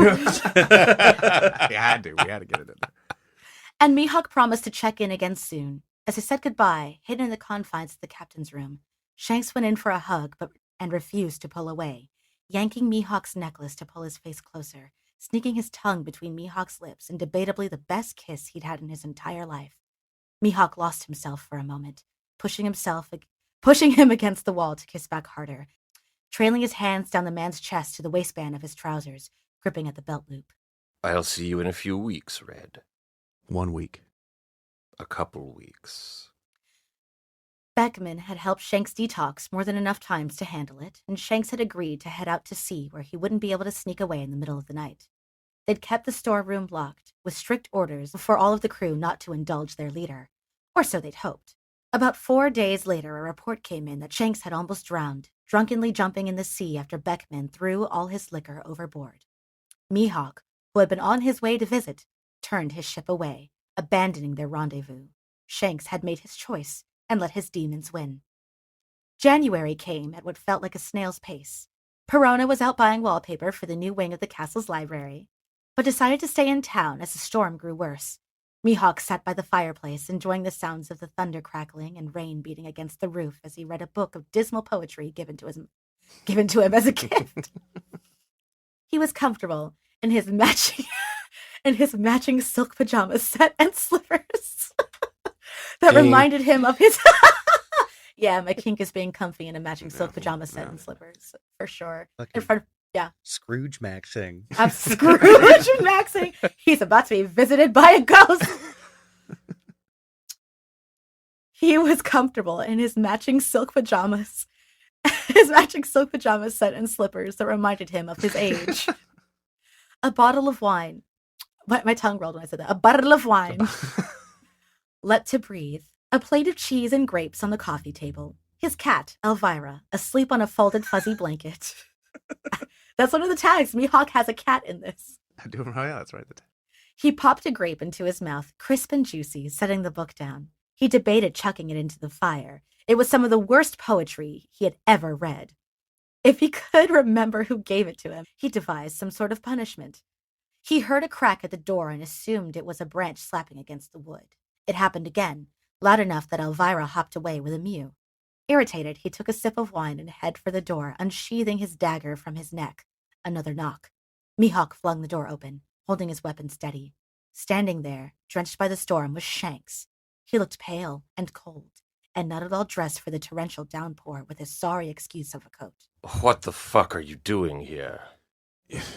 We had to get it in there. And Mihawk promised to check in again soon. As he said goodbye, hidden in the confines of the captain's room, Shanks went in for a hug and refused to pull away, yanking Mihawk's necklace to pull his face closer, sneaking his tongue between Mihawk's lips in debatably the best kiss he'd had in his entire life. Mihawk lost himself for a moment, pushing him against the wall to kiss back harder, trailing his hands down the man's chest to the waistband of his trousers, gripping at the belt loop. I'll see you in a few weeks, Red. 1 week. A couple weeks. Beckman had helped Shanks detox more than enough times to handle it, and Shanks had agreed to head out to sea where he wouldn't be able to sneak away in the middle of the night. They'd kept the storeroom locked, with strict orders for all of the crew not to indulge their leader. Or so they'd hoped. About 4 days later, a report came in that Shanks had almost drowned, drunkenly jumping in the sea after Beckman threw all his liquor overboard. Mihawk, who had been on his way to visit, turned his ship away, abandoning their rendezvous. Shanks had made his choice and let his demons win. January came at what felt like a snail's pace. Perona was out buying wallpaper for the new wing of the castle's library, but decided to stay in town as the storm grew worse. Mihawk sat by the fireplace, enjoying the sounds of the thunder crackling and rain beating against the roof as he read a book of dismal poetry given to him as a gift. He was comfortable in his matching silk pajama set and slippers that reminded him of his. Yeah, my kink is being comfy in a matching silk pajama set and slippers for sure. In front of Scrooge Maxing. I'm Scrooge Maxing. He's about to be visited by a ghost. He was comfortable in his matching silk pajamas. His matching silk pajama set and slippers that reminded him of his age. A bottle of wine. My tongue rolled when I said that. A bottle of wine. Let to breathe. A plate of cheese and grapes on the coffee table. His cat, Elvira, asleep on a folded fuzzy blanket. That's one of the tags. Mihawk has a cat in this. I do. Oh, yeah, that's right. He popped a grape into his mouth, crisp and juicy, setting the book down. He debated chucking it into the fire. It was some of the worst poetry he had ever read. If he could remember who gave it to him, he devised some sort of punishment. He heard a crack at the door and assumed it was a branch slapping against the wood. It happened again, loud enough that Elvira hopped away with a mew. Irritated, he took a sip of wine and headed for the door, unsheathing his dagger from his neck. Another knock. Mihawk flung the door open, holding his weapon steady. Standing there, drenched by the storm, was Shanks. He looked pale and cold, and not at all dressed for the torrential downpour with his sorry excuse of a coat. What the fuck are you doing here?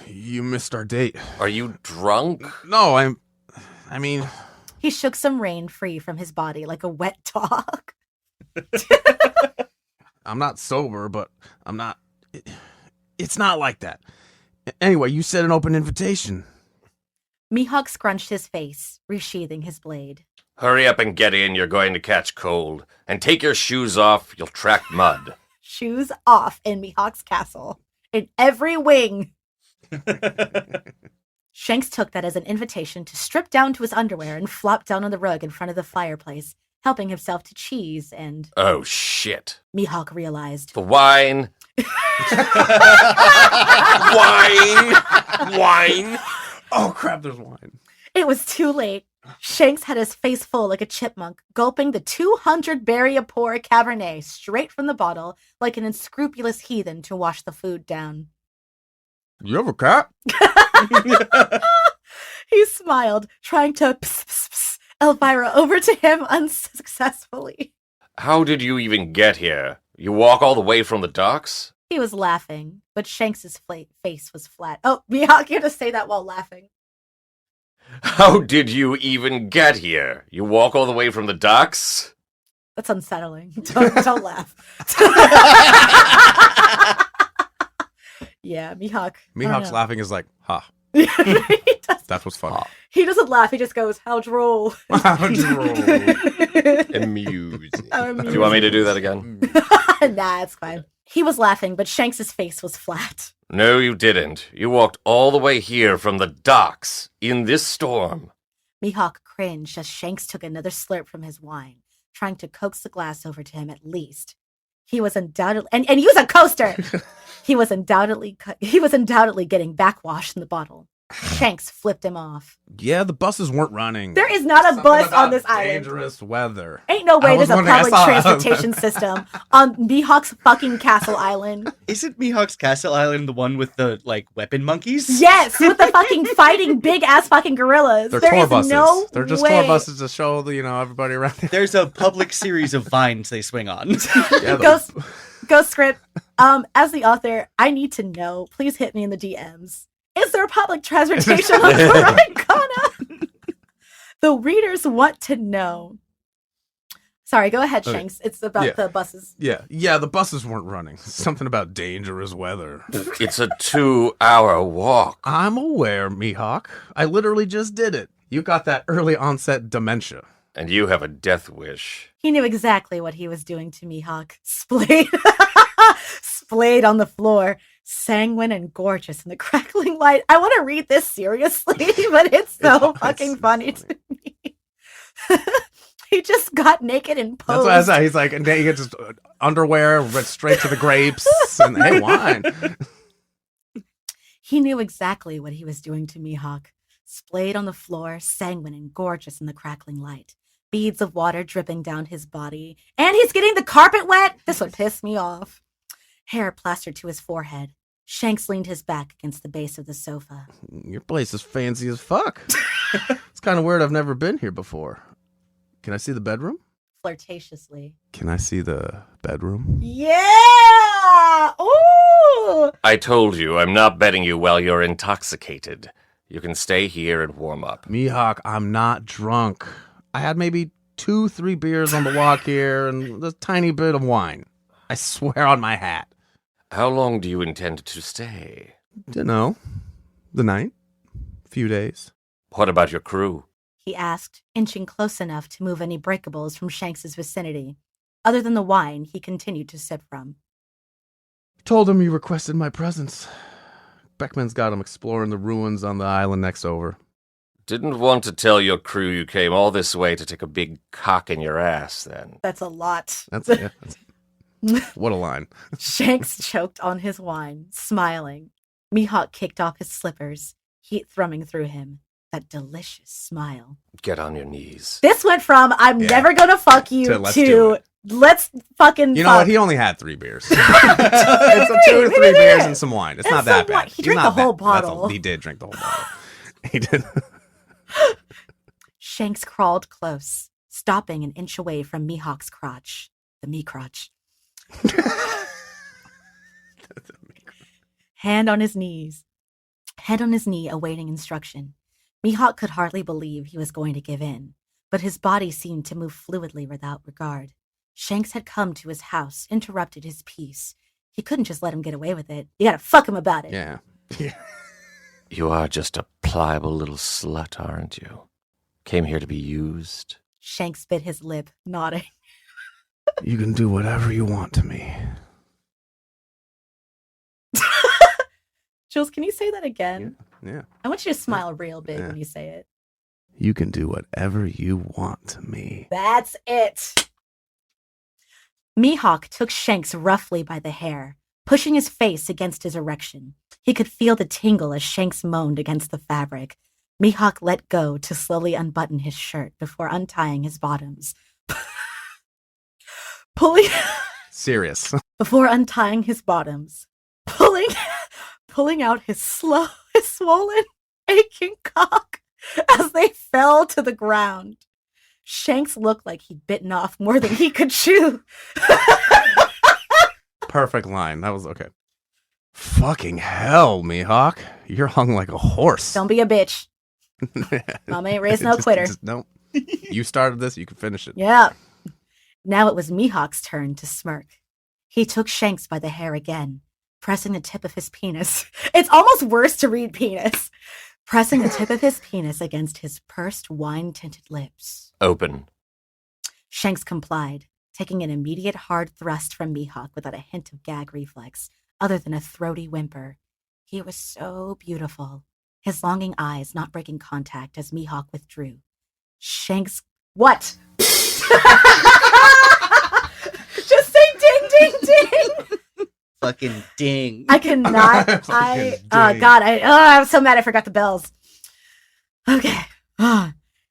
You missed our date. Are you drunk? No, I mean... He shook some rain free from his body like a wet dog. I'm not sober, but I'm not... It's not like that. Anyway, you said an open invitation. Mihawk scrunched his face, resheathing his blade. Hurry up and get in, you're going to catch cold. And take your shoes off, you'll track mud. Shoes off in Mihawk's castle. In every wing. Shanks took that as an invitation to strip down to his underwear and flop down on the rug in front of the fireplace, helping himself to cheese and... Oh, shit. Mihawk realized. The wine. Wine. Oh, crap, there's wine. It was too late. Shanks had his face full like a chipmunk, gulping the 200-berry-a-pour Cabernet straight from the bottle like an unscrupulous heathen to wash the food down. You have a cat? He smiled, trying to pss Elvira over to him unsuccessfully. How did you even get here? You walk all the way from the docks? He was laughing, but Shanks's face was flat. Oh, Mihawk, you have to say that while laughing. How did you even get here? You walk all the way from the docks? That's unsettling. Don't laugh. Yeah, Mihawk. Mihawk's laughing is like, ha. That's what's funny. He doesn't laugh. He just goes, how droll. How droll. Amusing. Do you want me to do that again? Nah, it's fine. He was laughing, but Shanks's face was flat. No, you didn't. You walked all the way here from the docks in this storm. Mihawk cringed as Shanks took another slurp from his wine, trying to coax the glass over to him at least. He was undoubtedly and use a coaster. He was undoubtedly getting backwash in the bottle. Shanks flipped him off. Yeah, the buses weren't running. There is not a bus on this island. Dangerous weather. Ain't no way there's a public transportation system on Mihawk's fucking castle island. Isn't Mihawk's castle island the one with the, weapon monkeys? Yes, with the fucking fighting big-ass fucking gorillas. They're tour buses. No They're just way. tour buses to show, everybody around here. There's a public series of vines they swing on. Yeah, GhostScript, as the author, I need to know. Please hit me in the DMs. Is there public transportation on Ghana? The readers want to know. Sorry, go ahead, Okay. Shanks. It's about the buses. Yeah, the buses weren't running. Something about dangerous weather. It's a 2-hour walk. I'm aware, Mihawk. I literally just did it. You got that early onset dementia. And you have a death wish. He knew exactly what he was doing to Mihawk. Splayed. Splayed on the floor. Sanguine and gorgeous in the crackling light. I want to read this seriously, but it's so fucking funny to me. He just got naked and posed. That's what I said. He's like, and then he gets his underwear, went straight to the grapes, and hey, wine. He knew exactly what he was doing to Mihawk. Splayed on the floor, sanguine and gorgeous in the crackling light. Beads of water dripping down his body. And he's getting the carpet wet? This would piss me off. Hair plastered to his forehead. Shanks leaned his back against the base of the sofa. Your place is fancy as fuck. It's kind of weird. I've never been here before. Can I see the bedroom? Flirtatiously. Can I see the bedroom? Yeah! Ooh! I told you, I'm not betting you while you're intoxicated. You can stay here and warm up. Mihawk, I'm not drunk. I had maybe 2-3 beers on the walk here and a tiny bit of wine. I swear on my hat. How long do you intend to stay? Dunno. The night? Few days. What about your crew? He asked, inching close enough to move any breakables from Shanks's vicinity. Other than the wine, he continued to sip from. Told him you requested my presence. Beckman's got him exploring the ruins on the island next over. Didn't want to tell your crew you came all this way to take a big cock in your ass, then. That's a lot. What a line. Shanks choked on his wine, smiling. Mihawk kicked off his slippers, heat thrumming through him. That delicious smile. Get on your knees. This went from I'm never gonna fuck you to let's fucking You know fuck. what? He only had 3 beers. It's a 2 or 3 beers and some wine. It's not that bad. He drank the whole bottle. He did drink the whole bottle. He did. Shanks crawled close, stopping an inch away from Mihawk's crotch. The me crotch. Head on his knee, awaiting instruction. Mihawk could hardly believe he was going to give in, but his body seemed to move fluidly without regard. Shanks had come to his house, interrupted his peace. He couldn't just let him get away with it. You gotta fuck him about it. Yeah. You are just a pliable little slut, aren't you? Came here to be used. Shanks bit his lip, nodding. You can do whatever you want to me. Jules, can you say that again? Yeah. I want you to smile real big when you say it. You can do whatever you want to me. That's it. Mihawk took Shanks roughly by the hair, pushing his face against his erection. He could feel the tingle as Shanks moaned against the fabric. Mihawk let go to slowly unbutton his shirt before untying his bottoms. Serious. Before untying his bottoms. Pulling out his swollen, aching cock as they fell to the ground. Shanks looked like he'd bitten off more than he could chew. Perfect line. That was okay. Fucking hell, Mihawk. You're hung like a horse. Don't be a bitch. Mama ain't raised no quitter. No. You started this, you can finish it. Yeah. Now it was Mihawk's turn to smirk. He took Shanks by the hair again, pressing the tip of his penis. It's almost worse to read penis. Pressing the tip of his penis against his pursed, wine-tinted lips. Open. Shanks complied, taking an immediate hard thrust from Mihawk without a hint of gag reflex, other than a throaty whimper. He was so beautiful, his longing eyes not breaking contact as Mihawk withdrew. Shanks... What? Just say ding, ding, ding! Fucking ding. I cannot. I'm so mad I forgot the bells. Okay.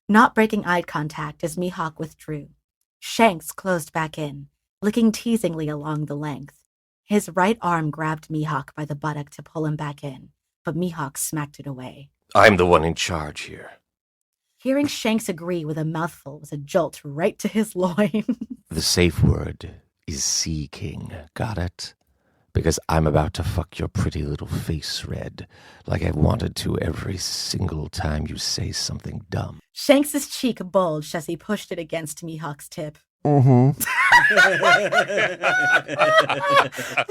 Not breaking eye contact as Mihawk withdrew. Shanks closed back in, licking teasingly along the length. His right arm grabbed Mihawk by the buttock to pull him back in, but Mihawk smacked it away. I'm the one in charge here. Hearing Shanks agree with a mouthful was a jolt right to his loin. The safe word is Sea King. Got it? Because I'm about to fuck your pretty little face red, like I've wanted to every single time you say something dumb. Shanks's cheek bulged as he pushed it against Mihawk's tip. Mm-hmm.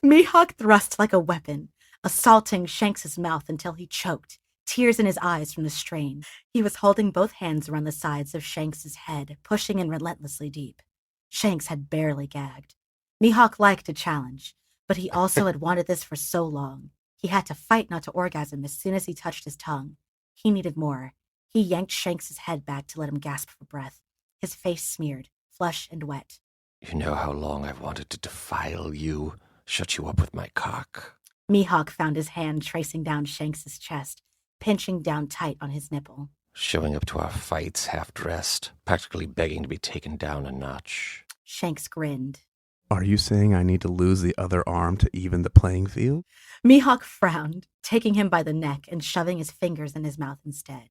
Mihawk thrust like a weapon, assaulting Shanks's mouth until he choked, tears in his eyes from the strain. He was holding both hands around the sides of Shanks's head, pushing in relentlessly deep. Shanks had barely gagged. Mihawk liked a challenge, but he also had wanted this for so long. He had to fight not to orgasm as soon as he touched his tongue. He needed more. He yanked Shanks's head back to let him gasp for breath, his face smeared, flush and wet. You know how long I've wanted to defile you, shut you up with my cock. Mihawk found his hand tracing down Shanks's chest, pinching down tight on his nipple. Showing up to our fights half-dressed, practically begging to be taken down a notch. Shanks grinned. Are you saying I need to lose the other arm to even the playing field? Mihawk frowned, taking him by the neck and shoving his fingers in his mouth instead.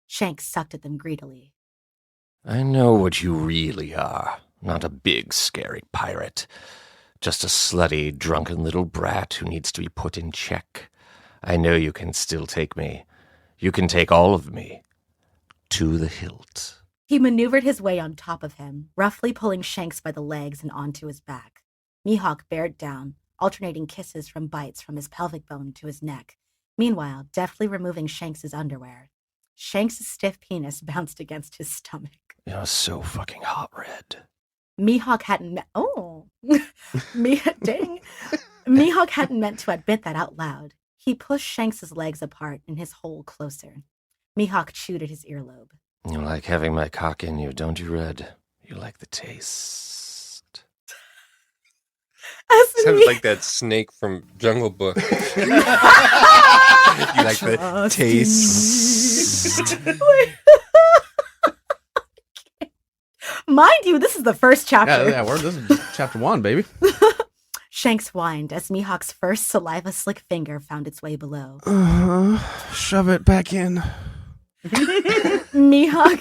Shanks sucked at them greedily. I know what you really are. Not a big, scary pirate. Just a slutty, drunken little brat who needs to be put in check. I know you can still take me. You can take all of me. To the hilt. He maneuvered his way on top of him, roughly pulling Shanks by the legs and onto his back. Mihawk bared down, alternating kisses from bites from his pelvic bone to his neck, meanwhile deftly removing Shanks's underwear. Shanks's stiff penis bounced against his stomach. You're so fucking hot, Red. Mihawk hadn't Mihawk hadn't meant to admit that out loud. He pushed Shanks's legs apart and his hole closer. Mihawk chewed at his earlobe. You like having my cock in you, don't you, Red? You like the taste. Sounds like that snake from Jungle Book. You like the taste. Mind you, this is the first chapter. Yeah, this is chapter 1, baby. Shanks whined as Mihawk's first saliva-slick finger found its way below. Shove it back in. Mihawk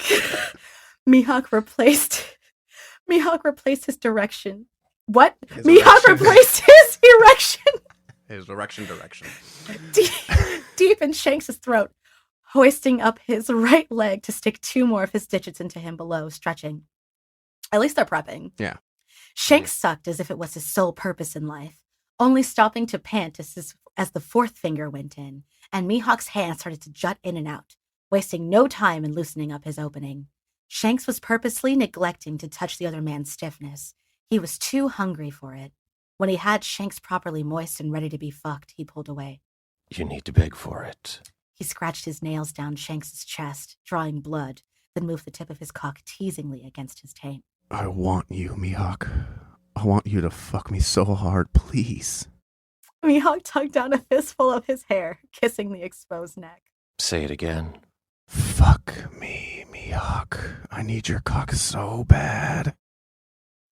replaced his direction. What? Mihawk replaced his erection. His erection direction. Deep in Shanks' throat, hoisting up his right leg to stick 2 more of his digits into him below, stretching. At least they're prepping. Yeah. Shanks sucked as if it was his sole purpose in life, only stopping to pant as the 4th finger went in, and Mihawk's hand started to jut in and out, wasting no time in loosening up his opening. Shanks was purposely neglecting to touch the other man's stiffness. He was too hungry for it. When he had Shanks properly moist and ready to be fucked, he pulled away. You need to beg for it. He scratched his nails down Shanks' chest, drawing blood, then moved the tip of his cock teasingly against his taint. I want you, Mihawk. I want you to fuck me so hard, please. Mihawk tugged down a fistful of his hair, kissing the exposed neck. Say it again. Fuck me, Mihawk. I need your cock so bad.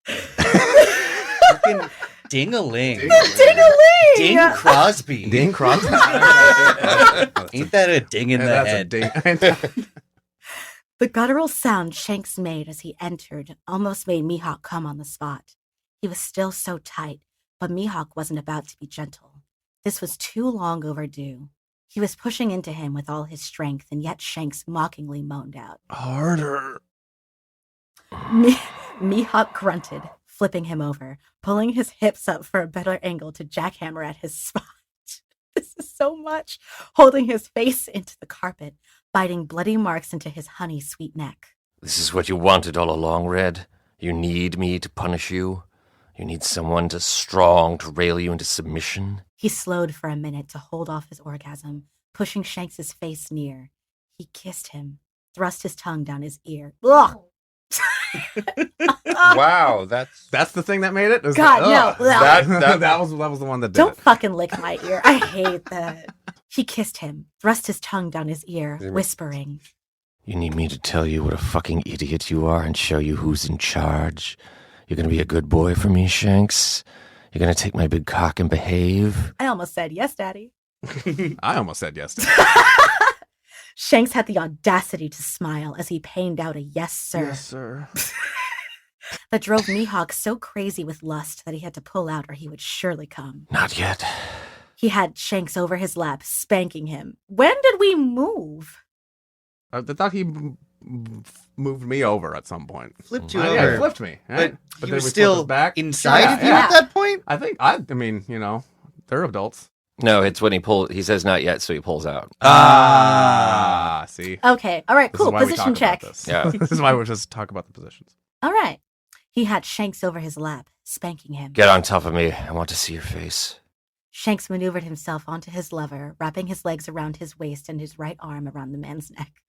Fucking ding-a-ling. Ding-a-ling! Ding Crosby. Ding Crosby. Ain't that a ding in the That's head? a ding. The guttural sound Shanks made as he entered almost made Mihawk come on the spot. He was still so tight, but Mihawk wasn't about to be gentle. This was too long overdue. He was pushing into him with all his strength, and yet Shanks mockingly moaned out. Harder. Mihawk grunted, flipping him over, pulling his hips up for a better angle to jackhammer at his spot. This is so much. Holding his face into the carpet, biting bloody marks into his honey-sweet neck. This is what you wanted all along, Red? You need me to punish you? You need someone strong to rail you into submission? He slowed for a minute to hold off his orgasm, pushing Shanks' face near. He kissed him, thrust his tongue down his ear. Ugh! Wow, That's the thing that made it? God, no. That was the one that did Don't it. fucking lick my ear. I hate that. He kissed him, thrust his tongue down his ear, whispering. You need me to tell you what a fucking idiot you are and show you who's in charge? You're gonna be a good boy for me, Shanks? You're gonna take my big cock and behave? I almost said yes, Daddy. I almost said yes. Shanks had the audacity to smile as he peined out a yes, sir. Yes, sir. that drove Mihawk so crazy with lust that he had to pull out or he would surely come. Not yet. He had Shanks over his lap, spanking him. When did we move? I thought he moved me over at some point. Flipped you Yeah, over. he flipped me. But Right? you then were we flipped still us back. inside of you Yeah. at that point? I mean, they're adults. No, it's when he says not yet, so he pulls out. See? Okay, all right, This is cool. why we Position talk check. about this. Yeah. This is why we just talk about the positions. All right. He had Shanks over his lap, spanking him. Get on top of me. I want to see your face. Shanks maneuvered himself onto his lever, wrapping his legs around his waist and his right arm around the man's neck.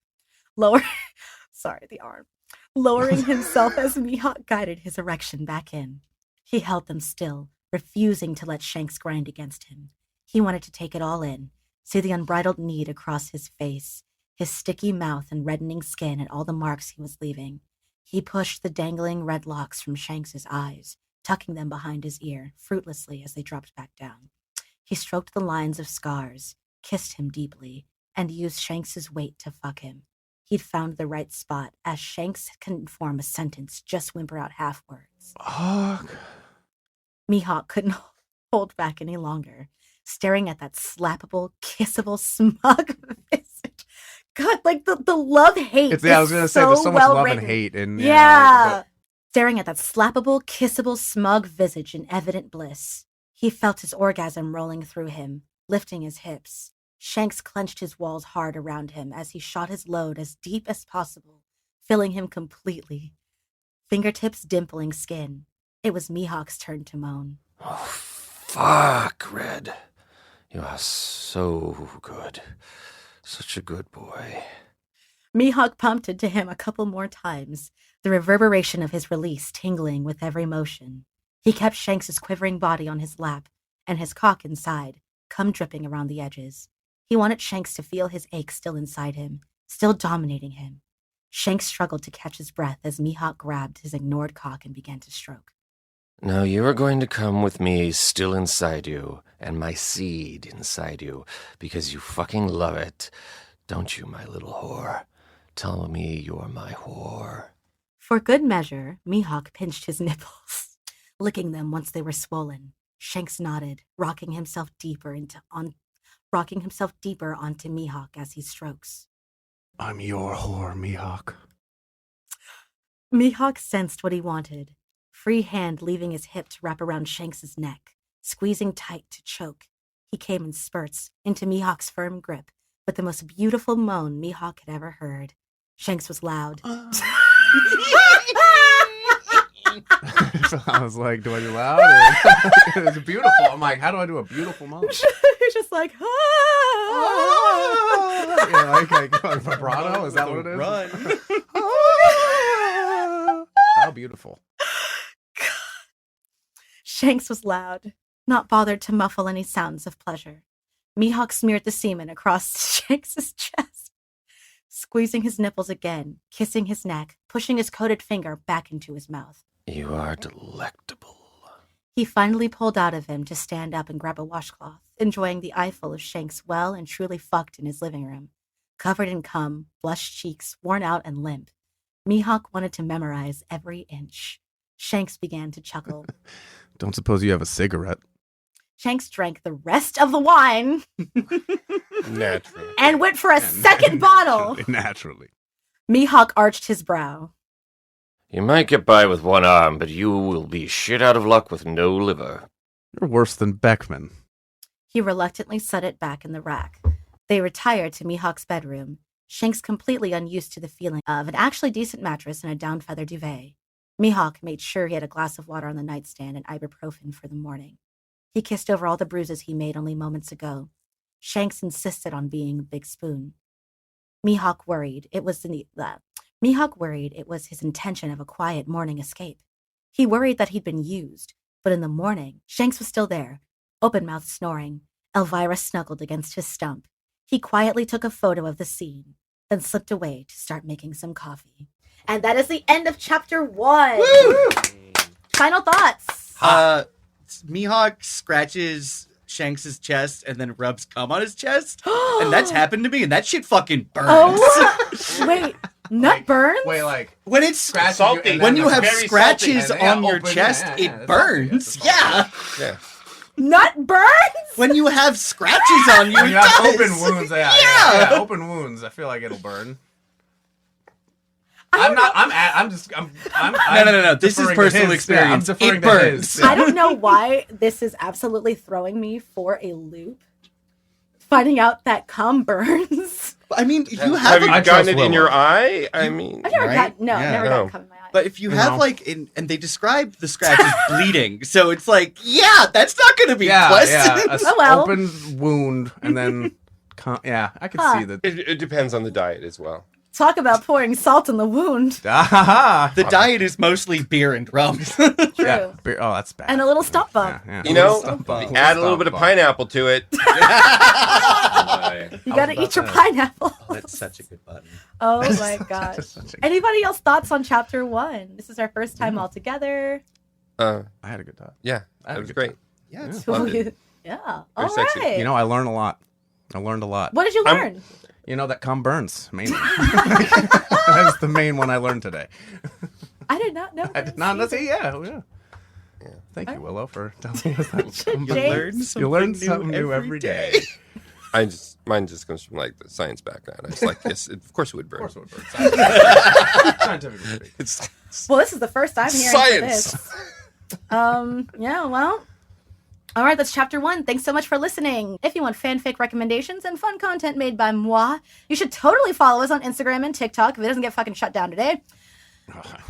Lowering himself as Mihawk guided his erection back in. He held them still, refusing to let Shanks grind against him. He wanted to take it all in, see the unbridled need across his face, his sticky mouth and reddening skin and all the marks he was leaving. He pushed the dangling red locks from Shanks's eyes, tucking them behind his ear, fruitlessly as they dropped back down. He stroked the lines of scars, kissed him deeply, and used Shanks's weight to fuck him. He'd found the right spot, as Shanks couldn't form a sentence, just whimper out half words. Fuck. Mihawk couldn't hold back any longer, staring at that slappable, kissable, smug visage. God, like the love-hate I was is gonna say so there's so much well love written. and hate in Yeah. Staring at that slappable, kissable, smug visage in evident bliss. He felt his orgasm rolling through him, lifting his hips. Shanks clenched his walls hard around him as he shot his load as deep as possible, filling him completely. Fingertips dimpling skin. It was Mihawk's turn to moan. Oh, fuck, Red. You are so good. Such a good boy. Mihawk pumped into him a couple more times, the reverberation of his release tingling with every motion. He kept Shanks's quivering body on his lap, and his cock inside, cum dripping around the edges. He wanted Shanks to feel his ache still inside him, still dominating him. Shanks struggled to catch his breath as Mihawk grabbed his ignored cock and began to stroke. Now you are going to come with me still inside you, and my seed inside you, because you fucking love it. Don't you, my little whore? Tell me you're my whore. For good measure, Mihawk pinched his nipples, licking them once they were swollen. Shanks nodded, rocking himself deeper onto Mihawk as he strokes. I'm your whore, Mihawk. Mihawk sensed what he wanted, free hand leaving his hip to wrap around Shanks's neck, squeezing tight to choke. He came in spurts into Mihawk's firm grip, with the most beautiful moan Mihawk had ever heard. Shanks was loud. I was like, do I do loud? Or... It's beautiful. I'm like, how do I do a beautiful moan? He's just like, Yeah, like vibrato? Is that what it is? Run. How beautiful. Shanks was loud, not bothered to muffle any sounds of pleasure. Mihawk smeared the semen across Shanks's chest, squeezing his nipples again, kissing his neck, pushing his coated finger back into his mouth. You are delectable. He finally pulled out of him to stand up and grab a washcloth, enjoying the eyeful of Shanks well and truly fucked in his living room. Covered in cum, blushed cheeks, worn out and limp. Mihawk wanted to memorize every inch. Shanks began to chuckle. Don't suppose you have a cigarette? Shanks drank the rest of the wine Naturally. and went for a second bottle. Naturally. Mihawk arched his brow. You might get by with one arm, but you will be shit out of luck with no liver. You're worse than Beckman. He reluctantly set it back in the rack. They retired to Mihawk's bedroom, Shanks completely unused to the feeling of an actually decent mattress and a down feather duvet. Mihawk made sure he had a glass of water on the nightstand and ibuprofen for the morning. He kissed over all the bruises he made only moments ago. Shanks insisted on being a big spoon. Mihawk worried it was his intention of a quiet morning escape. He worried that he'd been used, but in the morning, Shanks was still there, open-mouthed snoring. Elvira snuggled against his stump. He quietly took a photo of the scene, then slipped away to start making some coffee. And that is the end of chapter 1. Woo! Final thoughts. Mihawk scratches Shanks's chest and then rubs cum on his chest. And that's happened to me, and that shit fucking burns. Oh, wait. Nut burns? Wait, like When it's scratches salty. and when then you the- have very scratches salty. on your open, chest, yeah, it that's burns. salty, yeah, Yeah. Yeah. Nut burns? When you have scratches on you, When it you have does. open wounds, yeah, open wounds. I feel like it'll burn. I'm not. I'm just. I'm No. This is deferring to personal his. experience. Yeah, I'm deferring It to burns. his. I don't know why this is absolutely throwing me for a loop. Finding out that cum burns. I mean, you Have have. you I gotten trust it in your Willow. eye? I mean, I've never Right? gotten never No. gotten cum in my eye. But if you have No. like, and they describe the scratch as bleeding, so it's like, yeah, that's not going to be Yeah, pleasant. a Oh, well. open wound and then. Yeah, I can Huh. see that. It depends on the diet as well. Talk about pouring salt in the wound. Ah, The diet is mostly beer and rum. True. yeah. Oh, that's bad. And a little stomp bump. Yeah, you know, Stomp bump. add a little bit of Stomp bump. pineapple to it. You gotta eat your pineapple. That's such a good button. Oh my gosh. Anybody else thoughts on chapter 1? This is our first time all together. Uh, I had a good time. yeah, I had that a was good great. time. Yeah, it's Cool. fun. Yeah. Very All sexy. right. You know, I learned a lot. I learned a lot. What did you learn? You know that cum burns mainly. That's the main one I learned today. I did not know. I did this not know. either. Yeah. Thank you, Willow, for telling us that. cum You James. burns. learn You learn something something new every day. Mine just comes from like the science background. I was like, yes, of course it would burn. Of course, it would burn. Scientifically speaking. It's Well, this is the first I'm hearing science. for this. Yeah, well. All right, that's chapter 1. Thanks so much for listening. If you want fanfic recommendations and fun content made by moi, you should totally follow us on Instagram and TikTok if it doesn't get fucking shut down today.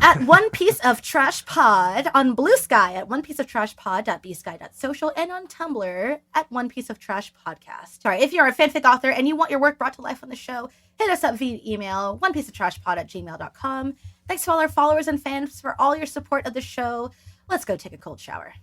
At One Piece of Trash Pod on Blue Sky at onepieceoftrashpod.bsky.social and on Tumblr at One Piece of Trash Podcast. Sorry, if you're a fanfic author and you want your work brought to life on the show, hit us up via email, onepieceoftrashpod@gmail.com. Thanks to all our followers and fans for all your support of the show. Let's go take a cold shower.